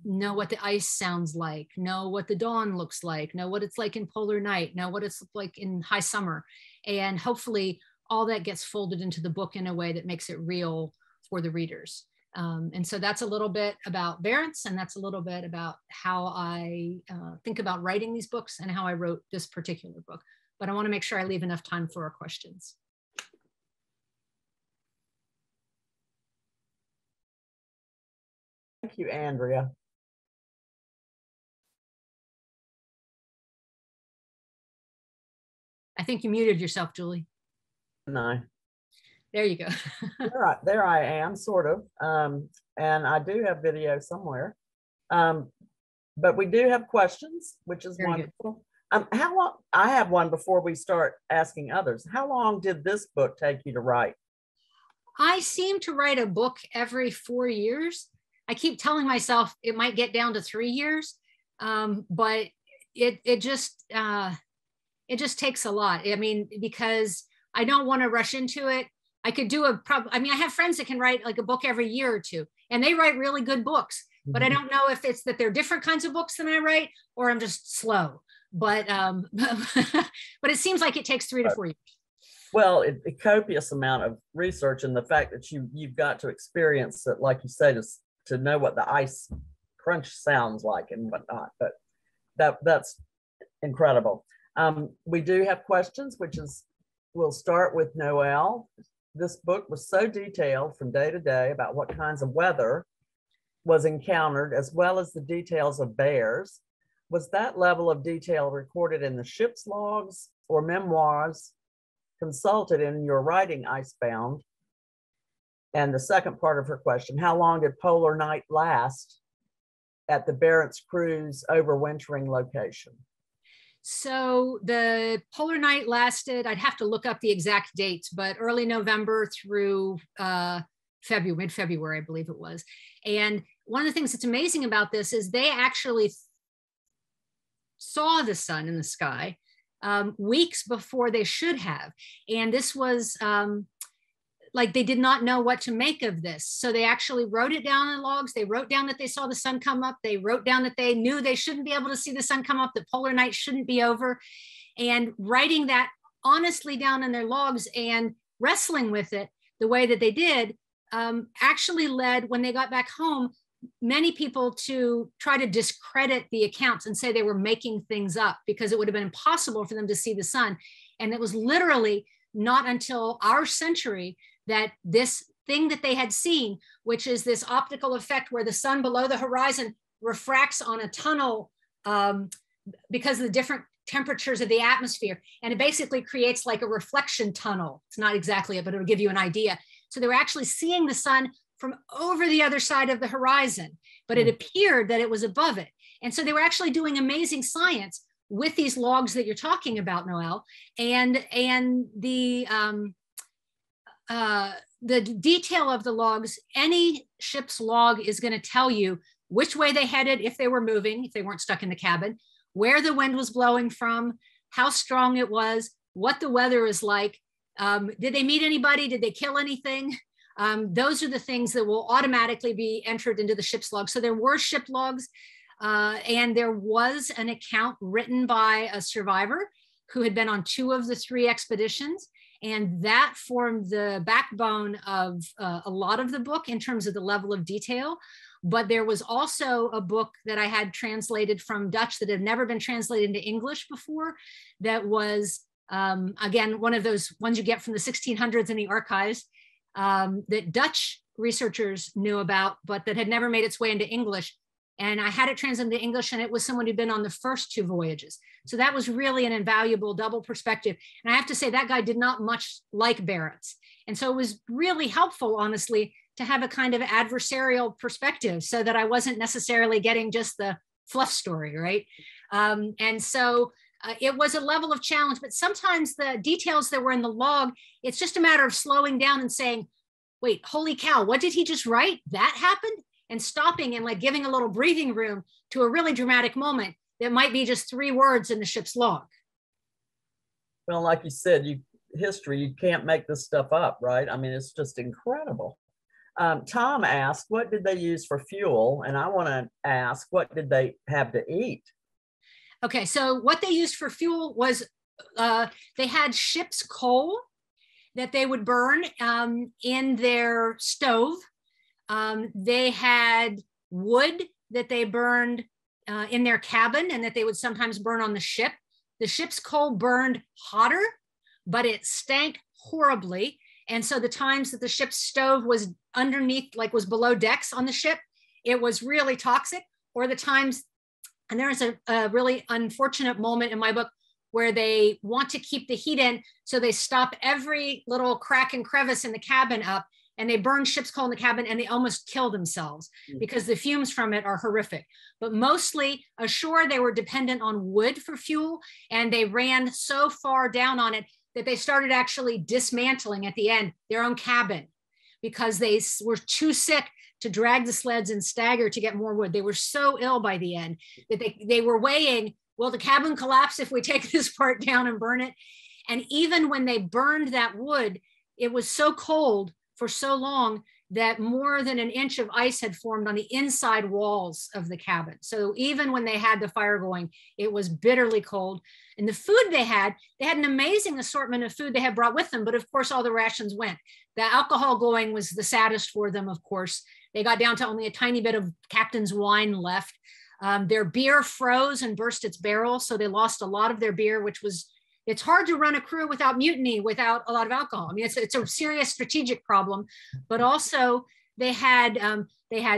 know what the ice sounds like, know what the dawn looks like, know what it's like in polar night, know what it's like in high summer. And hopefully all that gets folded into the book in a way that makes it real for the readers. And so that's a little bit about Barents, and that's a little bit about how I think about writing these books and how I wrote this particular book. But I want to make sure I leave enough time for our questions. Thank you, Andrea. I think you muted yourself, Julie. No. There you go. There I am, sort of. And I do have video somewhere. But we do have questions, which is Very wonderful. How long? I have one before we start asking others. How long did this book take you to write? I seem to write a book every 4 years. I keep telling myself it might get down to 3 years, but it just takes a lot. I mean, because I don't want to rush into it. I could do I have friends that can write like a book every year or two, and they write really good books, but I don't know if it's that they're different kinds of books than I write, or I'm just slow. But but it seems like it takes 3 to 4 years. Well, a copious amount of research, and the fact that you've got to experience it, like you say, to know what the ice crunch sounds like and whatnot. But that's incredible. We do have questions, we'll start with Noelle. This book was so detailed from day to day about what kinds of weather was encountered, as well as the details of bears. Was that level of detail recorded in the ship's logs or memoirs consulted in your writing Icebound? And the second part of her question, how long did polar night last at the Barents cruise overwintering location? So the polar night lasted, I'd have to look up the exact dates, but early November through mid-February, I believe it was. And one of the things that's amazing about this is they actually saw the sun in the sky weeks before they should have. And this was like they did not know what to make of this. So they actually wrote it down in logs. They wrote down that they saw the sun come up. They wrote down that they knew they shouldn't be able to see the sun come up, that polar night shouldn't be over. And writing that honestly down in their logs and wrestling with it the way that they did actually led, when they got back home, many people to try to discredit the accounts and say they were making things up because it would have been impossible for them to see the sun. And it was literally not until our century that this thing that they had seen, which is this optical effect where the sun below the horizon refracts on a tunnel because of the different temperatures of the atmosphere. And it basically creates like a reflection tunnel. It's not exactly it, but it'll give you an idea. So they were actually seeing the sun from over the other side of the horizon, but it appeared that it was above it. And so they were actually doing amazing science with these logs that you're talking about, Noelle. And the detail of the logs, any ship's log is going to tell you which way they headed if they were moving, if they weren't stuck in the cabin, where the wind was blowing from, how strong it was, what the weather is like. Did they meet anybody? Did they kill anything? Those are the things that will automatically be entered into the ship's log. So there were ship logs, and there was an account written by a survivor who had been on 2 of the 3 expeditions. And that formed the backbone of a lot of the book in terms of the level of detail. But there was also a book that I had translated from Dutch that had never been translated into English before. That was, again, one of those ones you get from the 1600s in the archives that Dutch researchers knew about, but that had never made its way into English. And I had it translated into English, and it was someone who'd been on the first 2 voyages. So that was really an invaluable double perspective. And I have to say that guy did not much like Barents. And so it was really helpful, honestly, to have a kind of adversarial perspective so that I wasn't necessarily getting just the fluff story, right? And so It was a level of challenge, but sometimes the details that were in the log, it's just a matter of slowing down and saying, wait, holy cow, what did he just write? That happened? And stopping and like giving a little breathing room to a really dramatic moment that might be just 3 words in the ship's log. Well, like you said, history, you can't make this stuff up, right? I mean, it's just incredible. Tom asked, what did they use for fuel? And I want to ask, what did they have to eat? Okay, so what they used for fuel was they had ship's coal that they would burn in their stove. They had wood that they burned in their cabin and that they would sometimes burn on the ship. The ship's coal burned hotter, but it stank horribly. And so the times that the ship's stove was underneath, like was below decks on the ship, it was really toxic. Or the times, and there is a really unfortunate moment in my book where they want to keep the heat in, so they stop every little crack and crevice in the cabin up, and they burn ship's coal in the cabin, and they almost kill themselves because the fumes from it are horrific. But mostly ashore, they were dependent on wood for fuel, and they ran so far down on it that they started actually dismantling at the end their own cabin because they were too sick to drag the sleds and stagger to get more wood. They were so ill by the end that they were weighing, will the cabin collapse if we take this part down and burn it? And even when they burned that wood, it was so cold for so long that more than an inch of ice had formed on the inside walls of the cabin. So even when they had the fire going, it was bitterly cold. And the food they had an amazing assortment of food they had brought with them, but of course all the rations went. The alcohol going was the saddest for them, of course. They got down to only a tiny bit of captain's wine left. Their beer froze and burst its barrel, so they lost a lot of their beer, which was, it's hard to run a crew without mutiny, without a lot of alcohol. I mean, it's a serious strategic problem, but also they had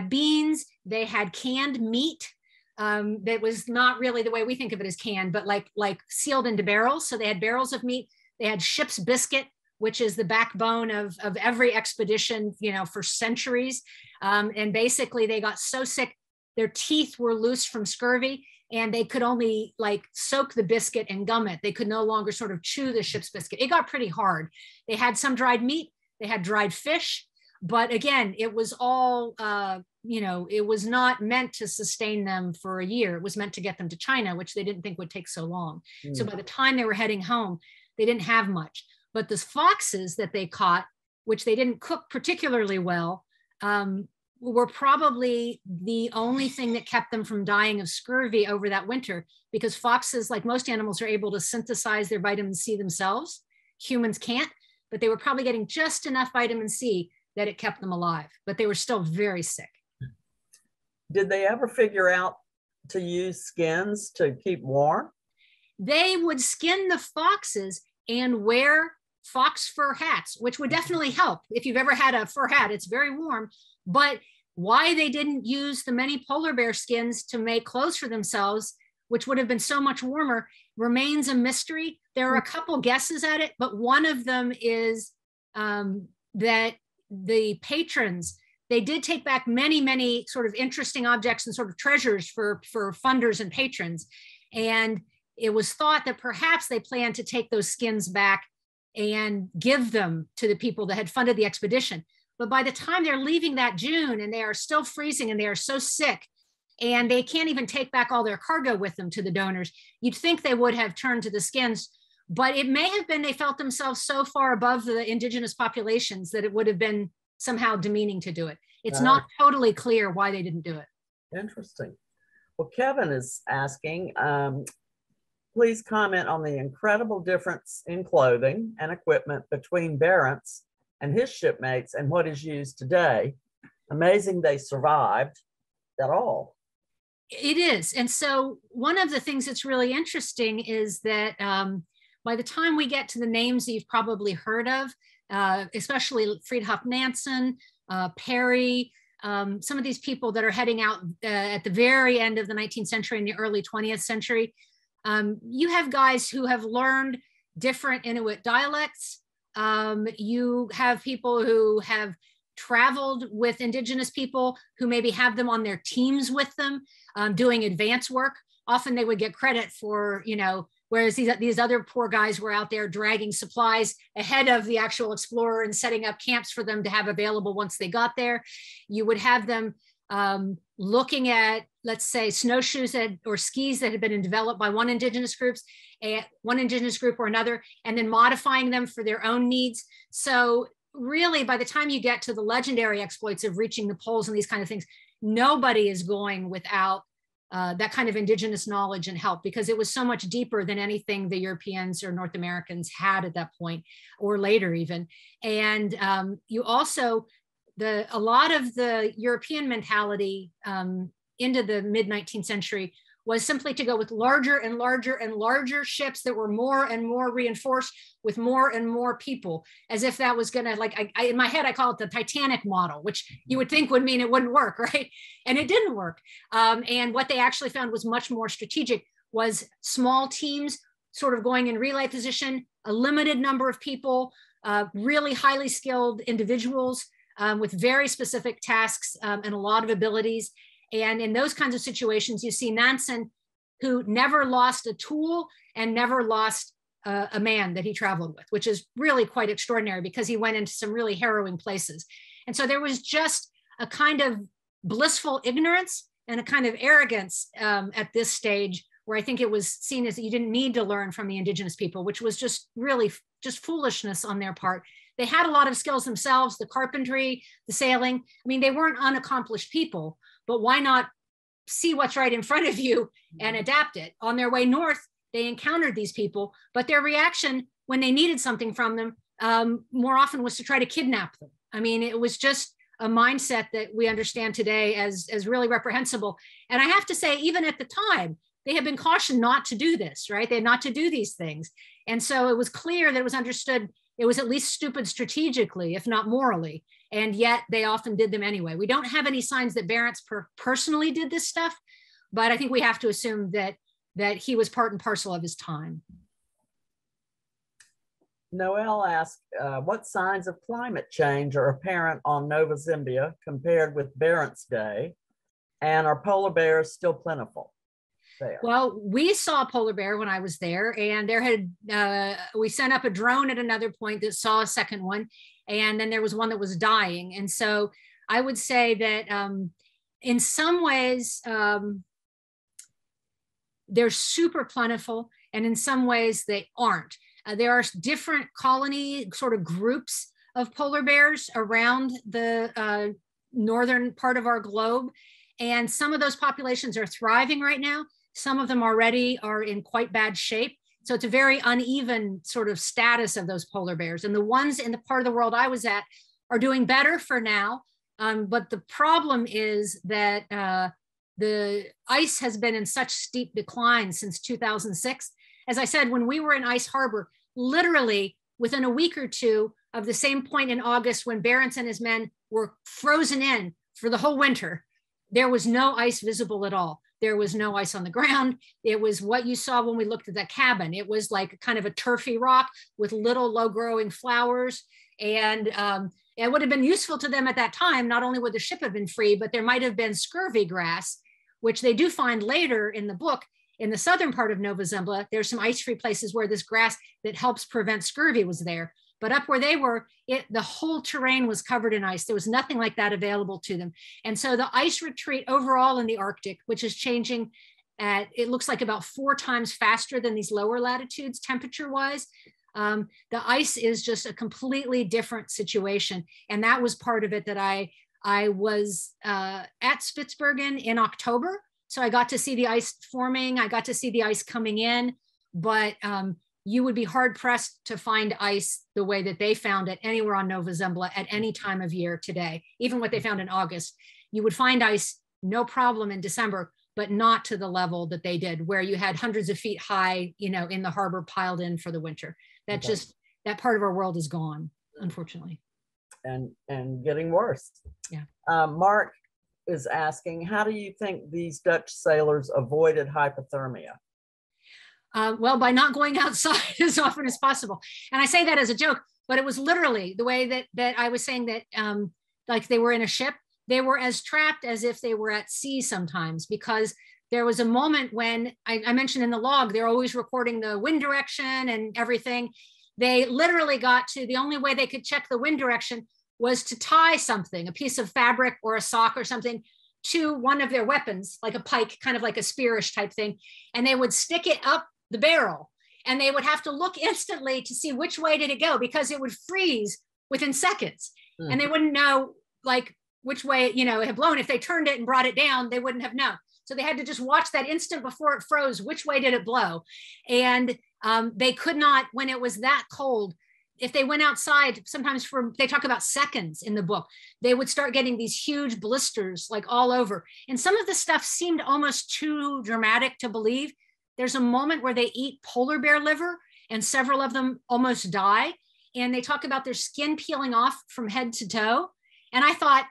beans, they had canned meat that was not really the way we think of it as canned, but like sealed into barrels. So they had barrels of meat. They had ship's biscuit, which is the backbone of every expedition, you know, for centuries. And basically they got so sick, their teeth were loose from scurvy, and they could only like soak the biscuit and gum it. They could no longer sort of chew the ship's biscuit. It got pretty hard. They had some dried meat, they had dried fish, but again, it was all, you know, it was not meant to sustain them for a year. It was meant to get them to China, which they didn't think would take so long. So by the time they were heading home, they didn't have much. But the foxes that they caught, which they didn't cook particularly well, were probably the only thing that kept them from dying of scurvy over that winter, because foxes, like most animals, are able to synthesize their vitamin C themselves. Humans can't, but they were probably getting just enough vitamin C that it kept them alive, but they were still very sick. Did they ever figure out to use skins to keep warm? They would skin the foxes and wear fox fur hats, which would definitely help. If you've ever had a fur hat, it's very warm. But why they didn't use the many polar bear skins to make clothes for themselves, which would have been so much warmer, remains a mystery. There are a couple guesses at it, but one of them is that the patrons, they did take back many, many sort of interesting objects and sort of treasures for funders and patrons. And it was thought that perhaps they planned to take those skins back and give them to the people that had funded the expedition. But by the time they're leaving that June and they are still freezing and they are so sick and they can't even take back all their cargo with them to the donors, you'd think they would have turned to the skins, but it may have been they felt themselves so far above the indigenous populations that it would have been somehow demeaning to do it. It's not totally clear why they didn't do it. Interesting. Well, Kevin is asking, please comment on the incredible difference in clothing and equipment between Barents and his shipmates and what is used today. Amazing they survived at all. It is. And so one of the things that's really interesting is that by the time we get to the names that you've probably heard of, especially Friedhof Nansen, Perry, some of these people that are heading out at the very end of the 19th century and the early 20th century, you have guys who have learned different Inuit dialects. You have people who have traveled with indigenous people who maybe have them on their teams with them, doing advance work. Often they would get credit for, you know, whereas these other poor guys were out there dragging supplies ahead of the actual explorer and setting up camps for them to have available once they got there. You would have them looking at, let's say, snowshoes or skis that had been developed by one indigenous group or another, and then modifying them for their own needs. So really, by the time you get to the legendary exploits of reaching the poles and these kind of things, nobody is going without that kind of indigenous knowledge and help, because it was so much deeper than anything the Europeans or North Americans had at that point, or later even. And you also, a lot of the European mentality into the mid-19th century was simply to go with larger and larger and larger ships that were more and more reinforced with more and more people, as if that was gonna, like, in my head, I call it the Titanic model, which you would think would mean it wouldn't work, right? And it didn't work. And what they actually found was much more strategic, was small teams sort of going in relay position, a limited number of people, really highly skilled individuals with very specific tasks and a lot of abilities. And in those kinds of situations, you see Nansen, who never lost a tool and never lost a man that he traveled with, which is really quite extraordinary, because he went into some really harrowing places. And so there was just a kind of blissful ignorance and a kind of arrogance at this stage, where I think it was seen as that you didn't need to learn from the indigenous people, which was just really just foolishness on their part. They had a lot of skills themselves, the carpentry, the sailing. I mean, they weren't unaccomplished people, but why not see what's right in front of you and adapt it? On their way north, they encountered these people, but their reaction when they needed something from them more often was to try to kidnap them. I mean, it was just a mindset that we understand today as really reprehensible. And I have to say, even at the time, they had been cautioned not to do this, right? They had not to do these things. And so it was clear that it was understood it was at least stupid strategically, if not morally. And yet they often did them anyway. We don't have any signs that Barents personally did this stuff, but I think we have to assume that he was part and parcel of his time. Noel asked, what signs of climate change are apparent on Nova Zembla compared with Barents Day? And are polar bears still plentiful there? Well, we saw a polar bear when I was there, and we sent up a drone at another point that saw a second one, and then there was one that was dying. And so I would say that in some ways they're super plentiful, and in some ways they aren't. There are different colony sort of groups of polar bears around the northern part of our globe, and some of those populations are thriving right now. Some of them already are in quite bad shape. So it's a very uneven sort of status of those polar bears. And the ones in the part of the world I was at are doing better for now. But the problem is that the ice has been in such steep decline since 2006. As I said, when we were in Ice Harbor, literally within a week or two of the same point in August when Barents and his men were frozen in for the whole winter, there was no ice visible at all. There was no ice on the ground. It was what you saw when we looked at that cabin. It was like kind of a turfy rock with little low growing flowers. And it would have been useful to them at that time. Not only would the ship have been free, but there might have been scurvy grass, which they do find later in the book. In the southern part of Nova Zembla, there's some ice-free places where this grass that helps prevent scurvy was there. But up where they were, the whole terrain was covered in ice. There was nothing like that available to them. And so the ice retreat overall in the Arctic, which is changing at, it looks like about 4 times faster than these lower latitudes temperature-wise, the ice is just a completely different situation. And that was part of it that I was at Spitsbergen in October. So I got to see the ice forming. I got to see the ice coming in, but you would be hard pressed to find ice the way that they found it anywhere on Nova Zembla at any time of year today. Even what they found in August, you would find ice no problem in December, but not to the level that they did, where you had hundreds of feet high, in the harbor piled in for the winter. That that part of our world is gone, unfortunately. And getting worse. Yeah. Mark is asking, how do you think these Dutch sailors avoided hypothermia? Well, by not going outside as often as possible. And I say that as a joke, but it was literally the way that I was saying that, like they were in a ship, they were as trapped as if they were at sea sometimes, because there was a moment when I mentioned in the log, they're always recording the wind direction and everything. They literally got to, the only way they could check the wind direction was to tie something, a piece of fabric or a sock or something, to one of their weapons, like a pike, kind of like a spearish type thing. And they would stick it up the barrel, and they would have to look instantly to see which way did it go, because it would freeze within seconds. And they wouldn't know like which way, you know, it had blown. If they turned it and brought it down, they wouldn't have known. So they had to just watch that instant before it froze, which way did it blow? And they could not, when it was that cold, if they went outside, sometimes they talk about seconds in the book, they would start getting these huge blisters like all over. And some of the stuff seemed almost too dramatic to believe. There's a moment where they eat polar bear liver and several of them almost die. And they talk about their skin peeling off from head to toe. And I thought,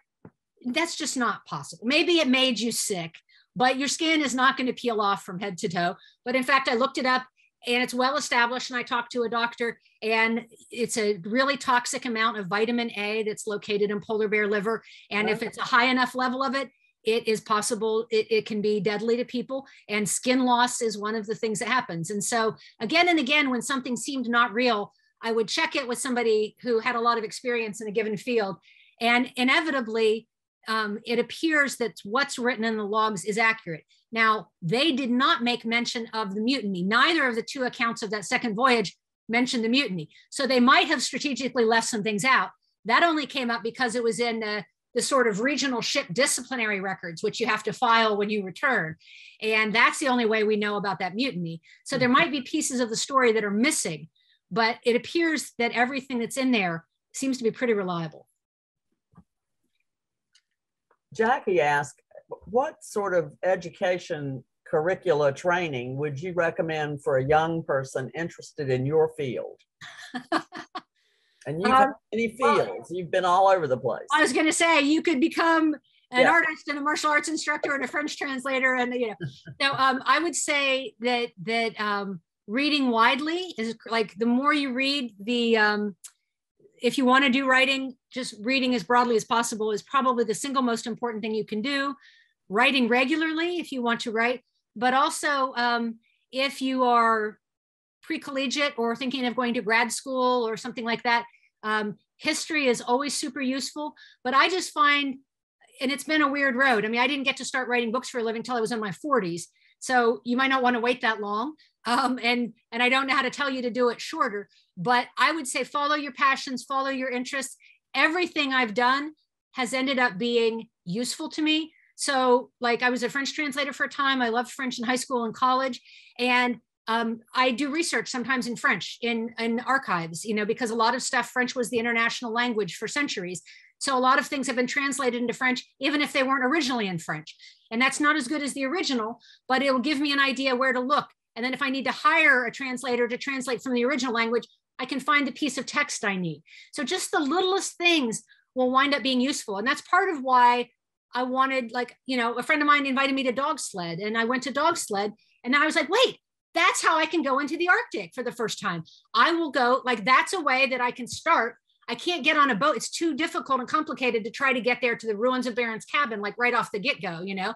that's just not possible. Maybe it made you sick, but your skin is not going to peel off from head to toe. But in fact, I looked it up, and it's well established. And I talked to a doctor, and it's a really toxic amount of vitamin A that's located in polar bear liver. And if it's a high enough level of it, it is possible, it can be deadly to people. And skin loss is one of the things that happens. And so again and again, when something seemed not real, I would check it with somebody who had a lot of experience in a given field. And inevitably, it appears that what's written in the logs is accurate. Now, they did not make mention of the mutiny. Neither of the two accounts of that second voyage mentioned the mutiny. So they might have strategically left some things out. That only came up because it was in the sort of regional ship disciplinary records, which you have to file when you return. And that's the only way we know about that mutiny. So there might be pieces of the story that are missing, but it appears that everything that's in there seems to be pretty reliable. Jackie asked, what sort of education curricula training would you recommend for a young person interested in your field? And you've had many fields. You've been all over the place. I was going to say, you could become an artist and a martial arts instructor and a French translator. And, you know, so I would say that reading widely is like, the more you read, if you want to do writing, just reading as broadly as possible is probably the single most important thing you can do. Writing regularly if you want to write, but also if you are pre-collegiate or thinking of going to grad school or something like that, history is always super useful. But I just find, and it's been a weird road. I mean, I didn't get to start writing books for a living till I was in my 40s. So you might not want to wait that long. And I don't know how to tell you to do it shorter, but I would say follow your passions, follow your interests. Everything I've done has ended up being useful to me. So like I was a French translator for a time. I loved French in high school and college. And I do research sometimes in French in archives, you know, because a lot of stuff, French was the international language for centuries. So a lot of things have been translated into French, even if they weren't originally in French. And that's not as good as the original, but it will give me an idea where to look. And then if I need to hire a translator to translate from the original language, I can find the piece of text I need. So just the littlest things will wind up being useful. And that's part of why I wanted, like, you know, a friend of mine invited me to dog sled, and I went to dog sled, and I was like, wait, that's how I can go into the Arctic for the first time. I will go, like, that's a way that I can start. I can't get on a boat. It's too difficult and complicated to try to get there to the ruins of Barents cabin, like right off the get-go, you know,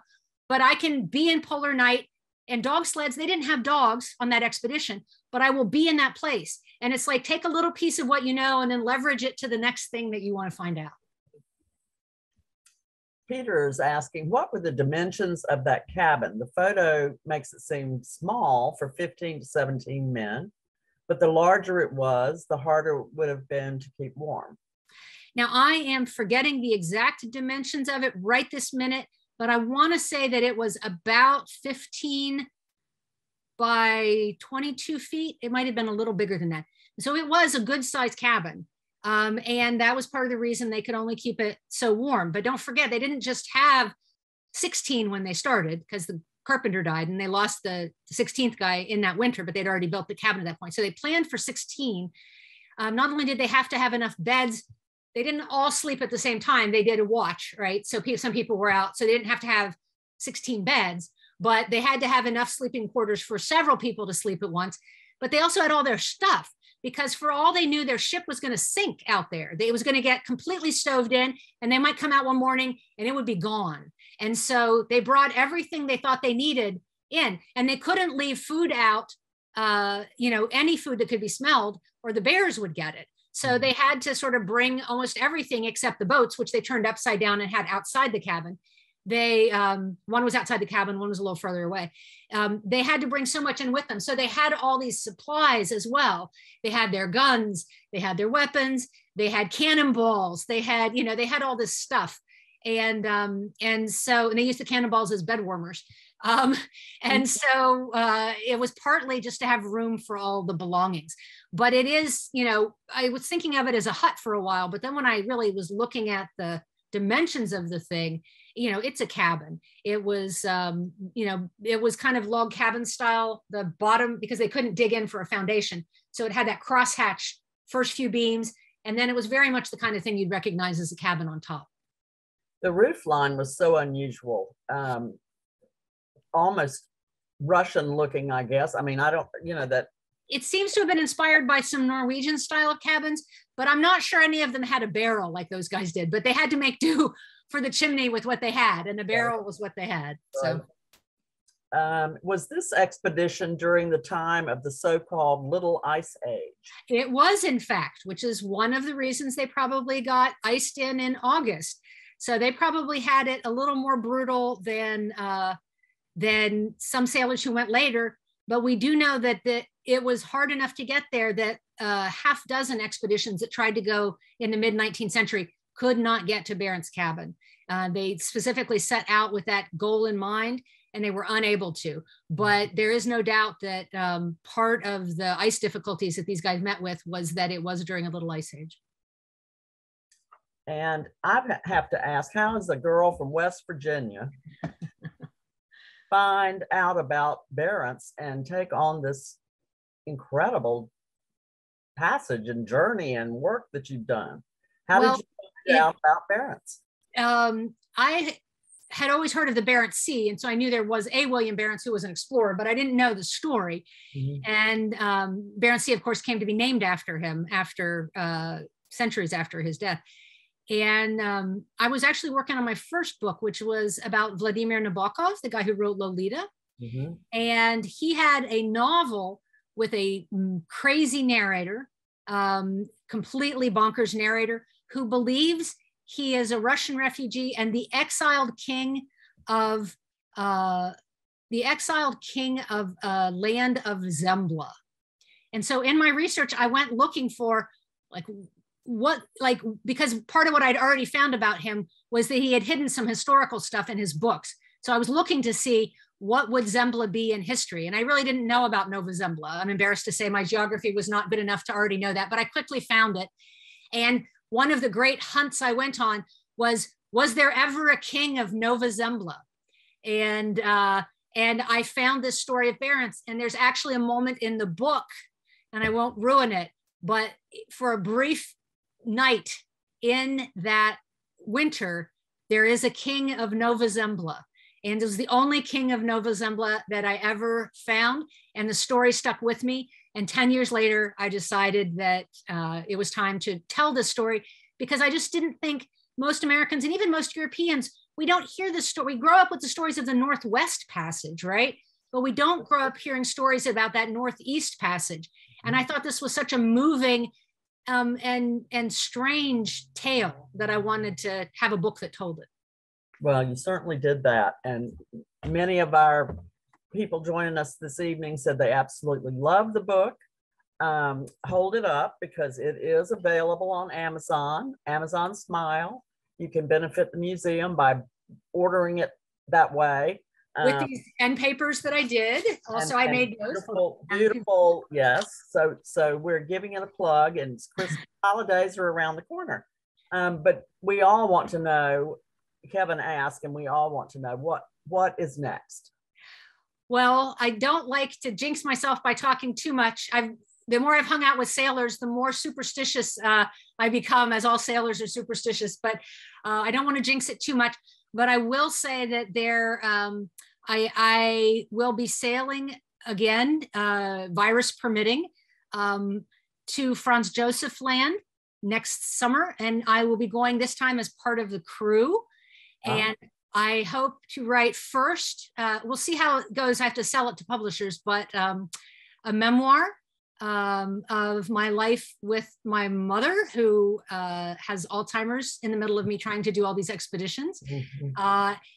but I can be in polar night. And dog sleds, they didn't have dogs on that expedition, but I will be in that place. And it's like, take a little piece of what you know and then leverage it to the next thing that you want to find out. Peter is asking, what were the dimensions of that cabin? The photo makes it seem small for 15 to 17 men, but the larger it was, the harder it would have been to keep warm. Now, I am forgetting the exact dimensions of it right this minute, but I want to say that it was about 15 by 22 feet. It might have been a little bigger than that. So it was a good sized cabin. And that was part of the reason they could only keep it so warm. But don't forget, they didn't just have 16 when they started, because the carpenter died and they lost the 16th guy in that winter, but they'd already built the cabin at that point. So they planned for 16. Not only did they have to have enough beds, they didn't all sleep at the same time. They did a watch, right? So some people were out, so they didn't have to have 16 beds, but they had to have enough sleeping quarters for several people to sleep at once. But they also had all their stuff. because for all they knew, their ship was going to sink out there. It was going to get completely stoved in, and they might come out one morning and it would be gone. And so they brought everything they thought they needed in, and they couldn't leave food out, any food that could be smelled, or the bears would get it. So they had to sort of bring almost everything except the boats, which they turned upside down and had outside the cabin. One was outside the cabin, one was a little further away. They had to bring so much in with them. So they had all these supplies as well. They had their guns, they had their weapons, they had cannonballs, they had all this stuff. And they used the cannonballs as bed warmers. So it was partly just to have room for all the belongings. But it is, I was thinking of it as a hut for a while, but then when I really was looking at the dimensions of the thing, it's a cabin. It was, it was kind of log cabin style, the bottom, because they couldn't dig in for a foundation. So it had that crosshatch first few beams. And then it was very much the kind of thing you'd recognize as a cabin on top. The roof line was so unusual, almost Russian looking, I guess. I mean, I don't, that. It seems to have been inspired by some Norwegian style of cabins, but I'm not sure any of them had a barrel like those guys did, but they had to make do for the chimney with what they had, and a barrel was what they had. So, was this expedition during the time of the so-called Little Ice Age? It was, in fact, which is one of the reasons they probably got iced in August. So they probably had it a little more brutal than some sailors who went later. But we do know that it was hard enough to get there that half dozen expeditions that tried to go in the mid-19th century could not get to Barents cabin. They specifically set out with that goal in mind, and they were unable to. But there is no doubt that part of the ice difficulties that these guys met with was that it was during a little ice age. And I have to ask, how is a girl from West Virginia find out about Barents and take on this incredible passage and journey and work that you've done? How did you find out about Barents? I had always heard of the Barents Sea, and so I knew there was a William Barents who was an explorer, but I didn't know the story. And Barents Sea, of course, came to be named after him centuries after his death. And I was actually working on my first book, which was about Vladimir Nabokov, the guy who wrote Lolita. And he had a novel with a crazy narrator, completely bonkers narrator, who believes he is a Russian refugee and the exiled king of land of Zembla. And so in my research, I went looking for because part of what I'd already found about him was that he had hidden some historical stuff in his books. So I was looking to see what would Zembla be in history. And I really didn't know about Nova Zembla. I'm embarrassed to say my geography was not good enough to already know that, but I quickly found it. And one of the great hunts I went on was there ever a king of Nova Zembla? And I found this story of Barents, and there's actually a moment in the book, and I won't ruin it, but for a brief night in that winter, there is a king of Nova Zembla. And it was the only king of Nova Zembla that I ever found. And the story stuck with me. And 10 years later, I decided that it was time to tell this story, because I just didn't think most Americans and even most Europeans, we don't hear this story. We grow up with the stories of the Northwest Passage, right? But we don't grow up hearing stories about that Northeast Passage. And I thought this was such a moving and strange tale that I wanted to have a book that told it. Well, you certainly did that. And many of our people joining us this evening said they absolutely love the book. Hold it up, because it is available on Amazon Smile. You can benefit the museum by ordering it that way. With these end papers that I did. Also, I made those. Beautiful, yes. So we're giving it a plug, and Christmas holidays are around the corner. But we all want to know, Kevin asked, and we all want to know what is next. Well, I don't like to jinx myself by talking too much. The more I've hung out with sailors, the more superstitious I become, as all sailors are superstitious, but I don't want to jinx it too much. But I will say that I will be sailing again, virus permitting, to Franz Josef Land next summer, and I will be going this time as part of the crew. And I hope to write first, we'll see how it goes. I have to sell it to publishers, but a memoir of my life with my mother, who has Alzheimer's, in the middle of me trying to do all these expeditions.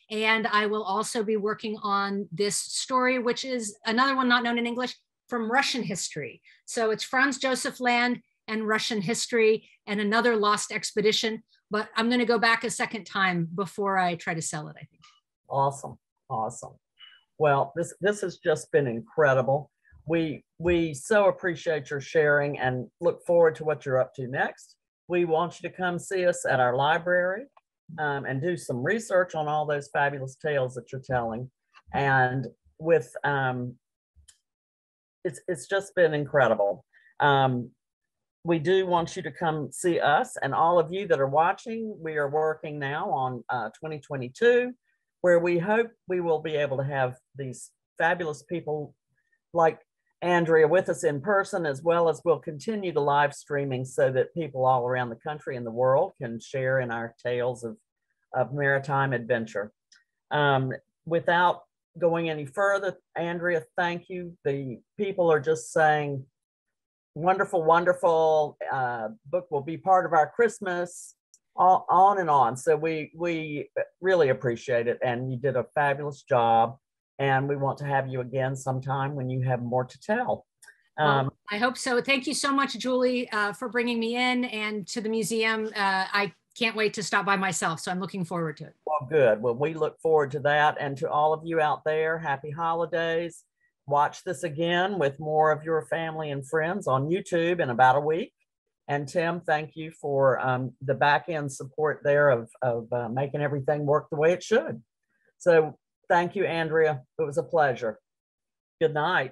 And I will also be working on this story, which is another one not known in English, from Russian history. So it's Franz Josef Land and Russian history and another lost expedition. But I'm going to go back a second time before I try to sell it, I think. Awesome. Awesome. Well, this has just been incredible. We so appreciate your sharing and look forward to what you're up to next. We want you to come see us at our library and do some research on all those fabulous tales that you're telling. And with, it's just been incredible. We do want you to come see us, and all of you that are watching. We are working now on 2022, where we hope we will be able to have these fabulous people like Andrea with us in person, as well as we'll continue the live streaming so that people all around the country and the world can share in our tales of maritime adventure. Without going any further, Andrea, thank you. The people are just saying, wonderful, wonderful. Book will be part of our Christmas, on and on. So we really appreciate it, and you did a fabulous job. And we want to have you again sometime when you have more to tell. Well, I hope so. Thank you so much, Julie, for bringing me in and to the museum. I can't wait to stop by myself, so I'm looking forward to it. Well, good. Well, we look forward to that. And to all of you out there, happy holidays. Watch this again with more of your family and friends on YouTube in about a week. And Tim, thank you for the back end support there of making everything work the way it should. So thank you, Andrea. It was a pleasure. Good night.